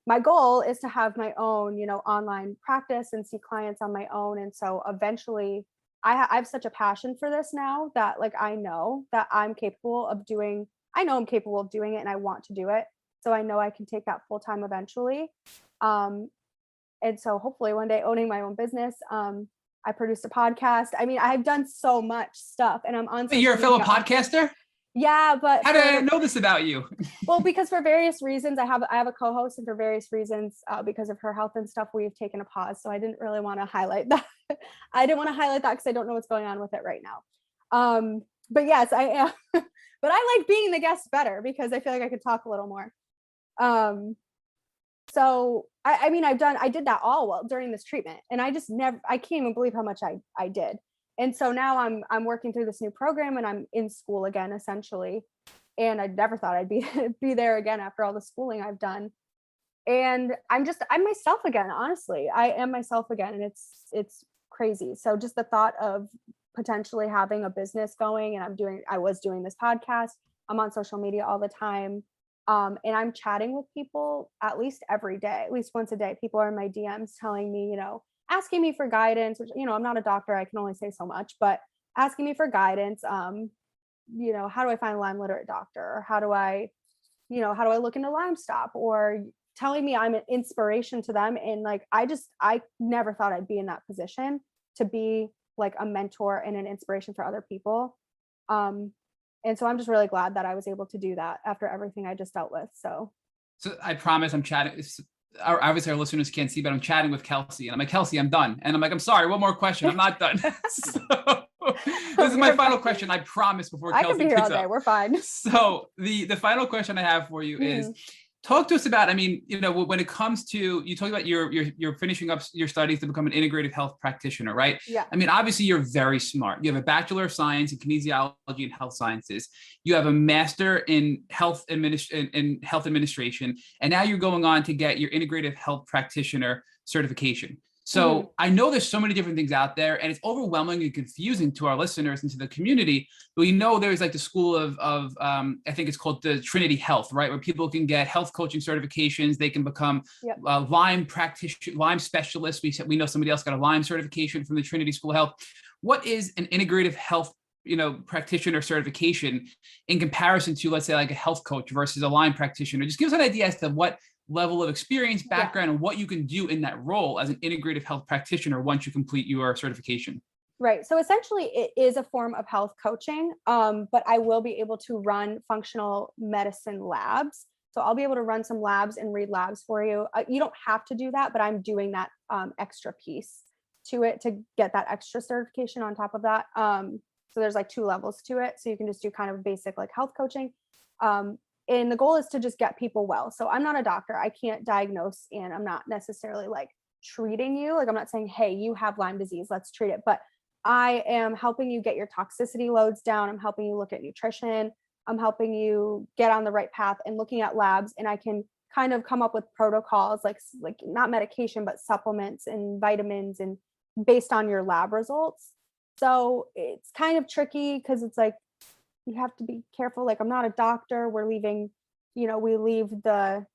my goal is to have my own, online practice and see clients on my own. And so eventually I have such a passion for this now that like, I know I'm capable of doing it and I want to do it. So I know I can take that full time eventually. And so hopefully one day owning my own business. I produced a podcast. I mean, I've done so much stuff and I'm on. You're a fellow podcaster? Yeah, but how did I know this about you? Well, because for various reasons, I have a co-host, and for various reasons, because of her health and stuff, we've taken a pause. So I didn't really want to highlight that. I didn't want to highlight that because I don't know what's going on with it right now. But yes, I am. But I like being the guest better because I feel like I could talk a little more. So I mean, I did that all during this treatment, and I can't even believe how much I did. And so now I'm working through this new program and I'm in school again, essentially. And I never thought I'd be there again after all the schooling I've done. And I'm myself again, honestly. I am myself again, and it's crazy. So just the thought of potentially having a business going, and I was doing this podcast. I'm on social media all the time. And I'm chatting with people at least every day, at least once a day. People are in my DMs telling me, asking me for guidance, which, I'm not a doctor. I can only say so much, but asking me for guidance. How do I find a Lyme literate doctor? Or how do I look into Lyme stop? Or telling me I'm an inspiration to them. And like, I never thought I'd be in that position to be like a mentor and an inspiration for other people. And so I'm just really glad that I was able to do that after everything I just dealt with. So I promise I'm chatting. Obviously our listeners can't see, but I'm chatting with Kelsey, and I'm like, Kelsey, I'm done. And I'm like, I'm sorry, one more question. I'm not done. So this is my final question. I promise before Kelsey can be here all day. We're fine. So the final question I have for you is, talk to us about, I mean, when it comes to, you talk about you're finishing up your studies to become an integrative health practitioner, right? Yeah. I mean, obviously you're very smart. You have a Bachelor of Science in Kinesiology and Health Sciences. You have a Master in Health Administration, and now you're going on to get your integrative health practitioner certification. So I know there's so many different things out there, and it's overwhelming and confusing to our listeners and to the community. But we know there's like the school of I think it's called the Trinity Health, right? Where people can get health coaching certifications. They can become Lyme practitioner, Lyme specialists. We know somebody else got a Lyme certification from the Trinity School of Health. What is an integrative health practitioner certification in comparison to, let's say, like a health coach versus a Lyme practitioner? Just give us an idea as to what level of experience, background, and what you can do in that role as an integrative health practitioner once you complete your certification. Right. So essentially it is a form of health coaching, but I will be able to run functional medicine labs. So I'll be able to run some labs and read labs for you. You don't have to do that, but I'm doing that extra piece to it to get that extra certification on top of that. So there's like 2 levels to it. So you can just do kind of basic like health coaching. And the goal is to just get people well. So I'm not a doctor. I can't diagnose, and I'm not necessarily like treating you. Like I'm not saying, hey, you have Lyme disease, let's treat it. But I am helping you get your toxicity loads down. I'm helping you look at nutrition. I'm helping you get on the right path and looking at labs. And I can kind of come up with protocols, like not medication, but supplements and vitamins, and based on your lab results. So it's kind of tricky because it's like, you have to be careful. Like I'm not a doctor. We leave the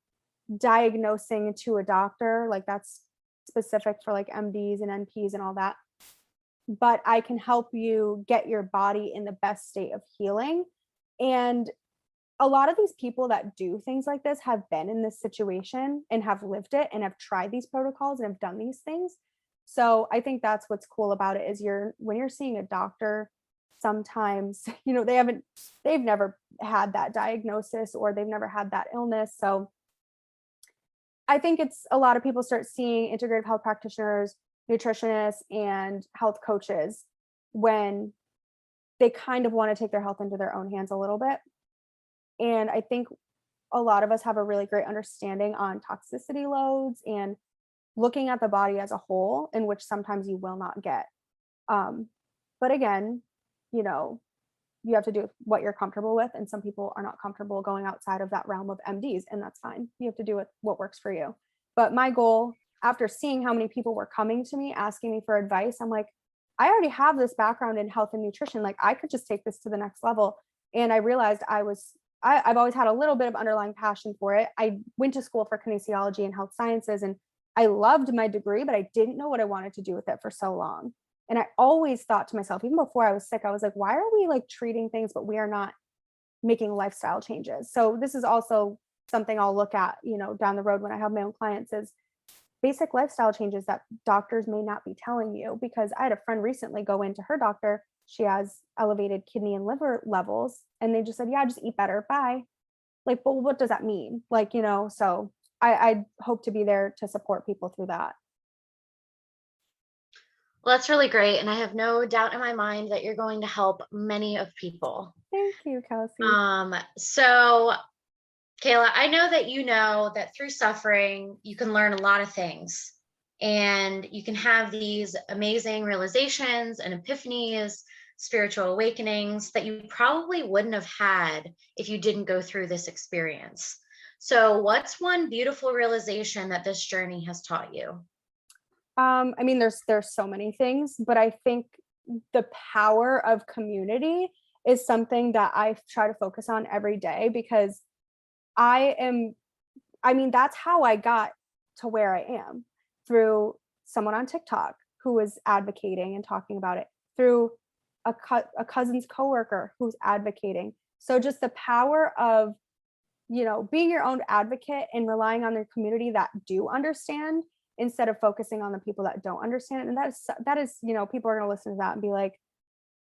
diagnosing to a doctor. Like that's specific for like MDs and NPs and all that. But I can help you get your body in the best state of healing. And a lot of these people that do things like this have been in this situation and have lived it and have tried these protocols and have done these things. So I think that's what's cool about it is when you're seeing a doctor, sometimes, they've never had that diagnosis or they've never had that illness. So I think it's a lot of people start seeing integrative health practitioners, nutritionists, and health coaches when they kind of want to take their health into their own hands a little bit. And I think a lot of us have a really great understanding on toxicity loads and looking at the body as a whole, in which sometimes you will not get. But again, you have to do what you're comfortable with. And some people are not comfortable going outside of that realm of MDs, and that's fine. You have to do what works for you. But my goal, after seeing how many people were coming to me, asking me for advice, I'm like, I already have this background in health and nutrition. Like I could just take this to the next level. And I realized I've always had a little bit of underlying passion for it. I went to school for kinesiology and health sciences, and I loved my degree, but I didn't know what I wanted to do with it for so long. And I always thought to myself, even before I was sick, I was like, why are we like treating things, but we are not making lifestyle changes? So this is also something I'll look at, down the road when I have my own clients, is basic lifestyle changes that doctors may not be telling you. Because I had a friend recently go into her doctor. She has elevated kidney and liver levels. And they just said, yeah, just eat better. Bye. Like, but what does that mean? Like, so I hope to be there to support people through that. Well, that's really great. And I have no doubt in my mind that you're going to help many of people. Thank you, Kelsey. So Kayla, I know that through suffering, you can learn a lot of things, and you can have these amazing realizations and epiphanies, spiritual awakenings that you probably wouldn't have had if you didn't go through this experience. So what's one beautiful realization that this journey has taught you? There's so many things, but I think the power of community is something that I try to focus on every day, because that's how I got to where I am, through someone on TikTok who was advocating and talking about it, through a cousin's coworker who's advocating. So just the power of, being your own advocate and relying on the community that do understand, instead of focusing on the people that don't understand. And that is, people are going to listen to that and be like,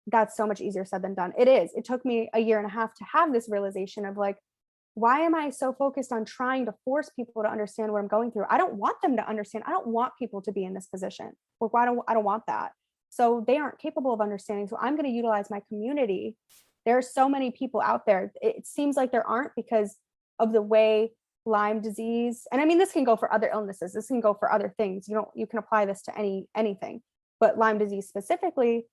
that's so much easier said than done. It is. It took me a year and a half to have this realization of like, why am I so focused on trying to force people to understand what I'm going through? I don't want them to understand. I don't want people to be in this position. Like, I don't want that. So they aren't capable of understanding. So I'm going to utilize my community. There are so many people out there. It seems like there aren't, because of the way Lyme disease, and this can go for other illnesses. This can go for other things. You can apply this to anything, but Lyme disease specifically,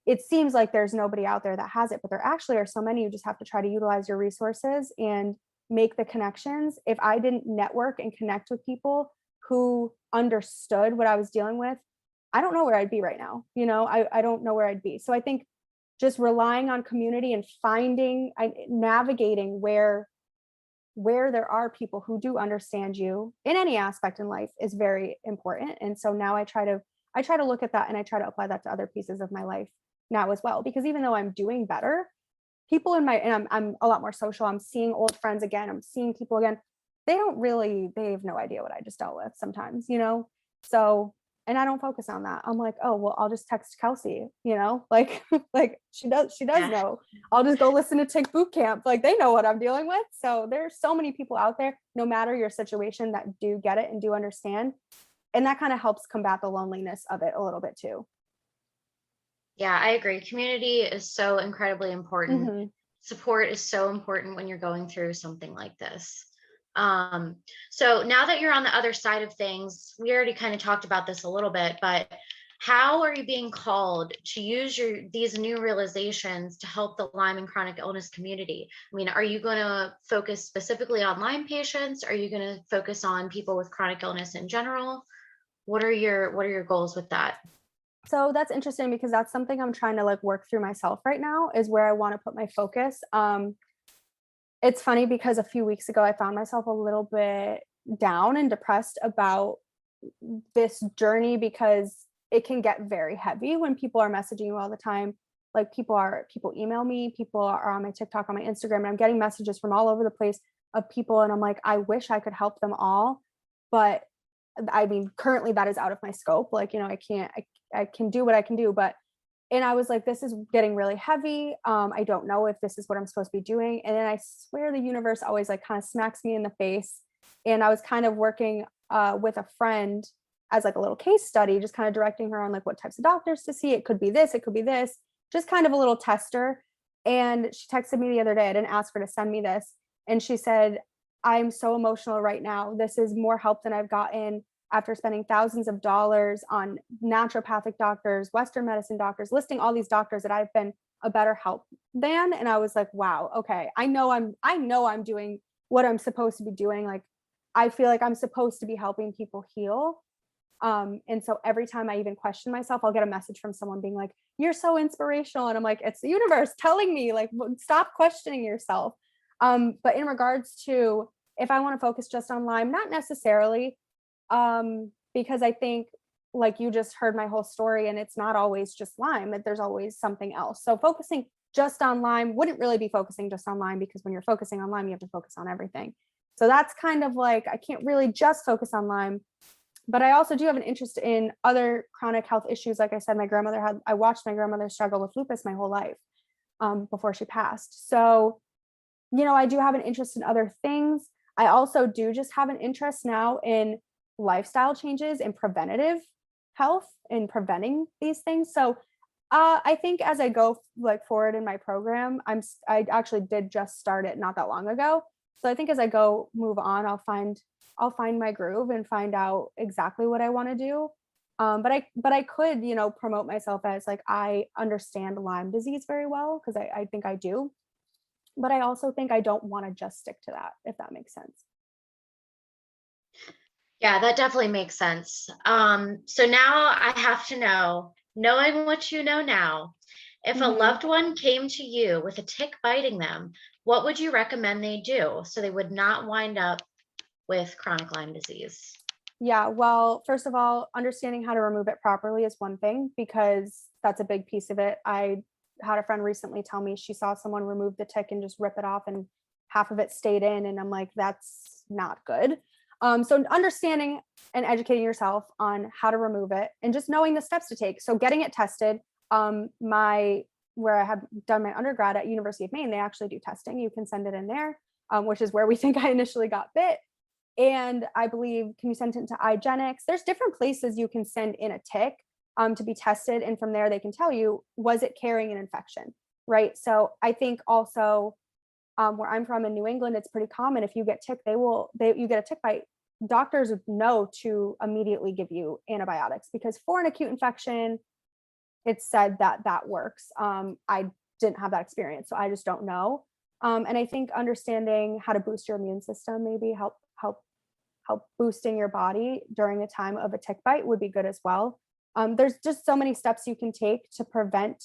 it seems like there's nobody out there that has it, but there actually are so many. You just have to try to utilize your resources and make the connections. If I didn't network and connect with people who understood what I was dealing with, I don't know where I'd be right now. I don't know where I'd be. So I think just relying on community and navigating where there are people who do understand you in any aspect in life is very important. And so now I try to look at that, and I try to apply that to other pieces of my life now as well, because even though I'm doing better, people and I'm a lot more social. I'm seeing old friends again. I'm seeing people again. They have no idea what I just dealt with sometimes, so, and I don't focus on that. I'm like, oh, well, I'll just text Kelsey, like she does know. I'll just go listen to Tick Boot Camp. Like, they know what I'm dealing with. So there's so many people out there, no matter your situation, that do get it and do understand. And that kind of helps combat the loneliness of it a little bit too. Yeah, I agree. Community is so incredibly important. Mm-hmm. Support is so important when you're going through something like this. So now that you're on the other side of things, we already kind of talked about this a little bit, but how are you being called to use these new realizations to help the Lyme and chronic illness community? Are you going to focus specifically on Lyme patients? Are you going to focus on people with chronic illness in general? What are your goals with that? So that's interesting, because that's something I'm trying to work through myself right now, is where I want to put my focus. It's funny, because a few weeks ago, I found myself a little bit down and depressed about this journey, because it can get very heavy when people are messaging you all the time. Like, people email me, people are on my TikTok, on my Instagram, and I'm getting messages from all over the place of people. And I'm like, I wish I could help them all, but I mean, currently that is out of my scope. Like, I can do what I can do, and I was like, this is getting really heavy. I don't know if this is what I'm supposed to be doing. And then I swear the universe always like kind of smacks me in the face. And I was kind of working with a friend as like a little case study, just kind of directing her on like what types of doctors to see. It could be this, it could be this, just kind of a little tester. And she texted me the other day. I didn't ask her to send me this. And she said, I'm so emotional right now. This is more help than I've gotten after spending thousands of dollars on naturopathic doctors, Western medicine doctors, listing all these doctors that I've been a better help than. And I was like, wow, okay. I know I'm doing what I'm supposed to be doing. Like, I feel like I'm supposed to be helping people heal. And so every time I even question myself, I'll get a message from someone being like, you're so inspirational. And I'm like, it's the universe telling me, like, stop questioning yourself. But in regards to if I want to focus just on Lyme, not necessarily, because I think, like, you just heard my whole story, and it's not always just Lyme, that there's always something else. So focusing just on Lyme wouldn't really be focusing just on Lyme, because when you're focusing on Lyme, you have to focus on everything. So that's kind of like, I can't really just focus on Lyme, but I also do have an interest in other chronic health issues. Like I said, I watched my grandmother struggle with lupus my whole life, before she passed. So, I do have an interest in other things. I also do just have an interest now in lifestyle changes and preventative health and preventing these things. So I think as I go like forward in my program, I actually did just start it not that long ago. So I think as I move on, I'll find my groove and find out exactly what I want to do. But I could, promote myself as like, I understand Lyme disease very well, because I think I do. But I also think I don't want to just stick to that, if that makes sense. Yeah, that definitely makes sense. So now I have to know, knowing what you know now, if a loved one came to you with a tick biting them, what would you recommend they do so they would not wind up with chronic Lyme disease? Yeah, well, first of all, understanding how to remove it properly is one thing, because that's a big piece of it. I had a friend recently tell me she saw someone remove the tick and just rip it off, and half of it stayed in. And I'm like, that's not good. So understanding and educating yourself on how to remove it, and just knowing the steps to take. So getting it tested. Where I had done my undergrad at University of Maine, they actually do testing. You can send it in there, which is where we think I initially got bit. And I believe, can you send it to IGeneX? There's different places you can send in a tick to be tested. And from there, they can tell you, was it carrying an infection, right? So I think also where I'm from in New England, it's pretty common. If you get tick, you get a tick bite, doctors know to immediately give you antibiotics, because for an acute infection, it's said that works. I didn't have that experience, so I just don't know. And I think understanding how to boost your immune system, maybe help boosting your body during a time of a tick bite, would be good as well. There's just so many steps you can take to prevent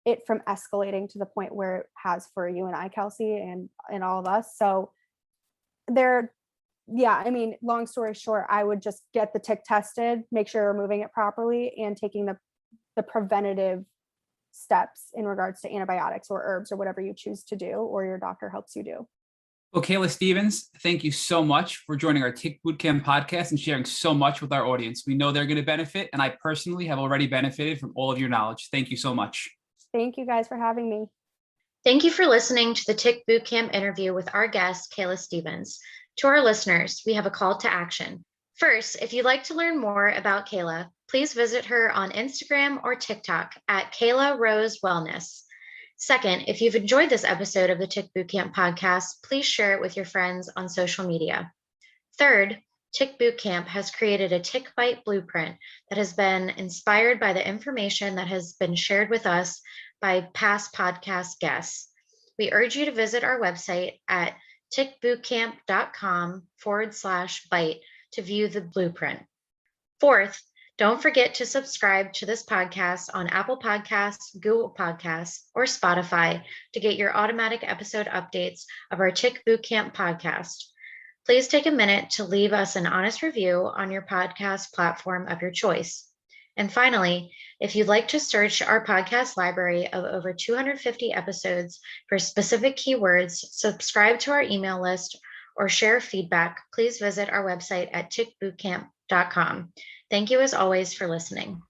it from escalating to the point where it has for you and I, Kelsey, and all of us. So long story short, I would just get the tick tested, make sure you're removing it properly, and taking the preventative steps in regards to antibiotics or herbs or whatever you choose to do, or your doctor helps you do. Well, Kayla Stevens, thank you so much for joining our Tick Bootcamp podcast and sharing so much with our audience. We know they're going to benefit, and I personally have already benefited from all of your knowledge. Thank you so much. Thank you guys for having me. Thank you for listening to the Tick Bootcamp interview with our guest, Kayla Stevens. To our listeners, we have a call to action. First, if you'd like to learn more about Kayla, please visit her on Instagram or TikTok at Kayla Rose Wellness. Second, if you've enjoyed this episode of the Tick Bootcamp podcast, please share it with your friends on social media. Third, Tick Bootcamp has created a tick bite blueprint that has been inspired by the information that has been shared with us by past podcast guests. We urge you to visit our website at tickbootcamp.com/bite to view the blueprint. Fourth, don't forget to subscribe to this podcast on Apple Podcasts, Google Podcasts, or Spotify to get your automatic episode updates of our Tick Bootcamp podcast. Please take a minute to leave us an honest review on your podcast platform of your choice. And finally, if you'd like to search our podcast library of over 250 episodes for specific keywords, subscribe to our email list or share feedback, please visit our website at tickbootcamp.com. Thank you as always for listening.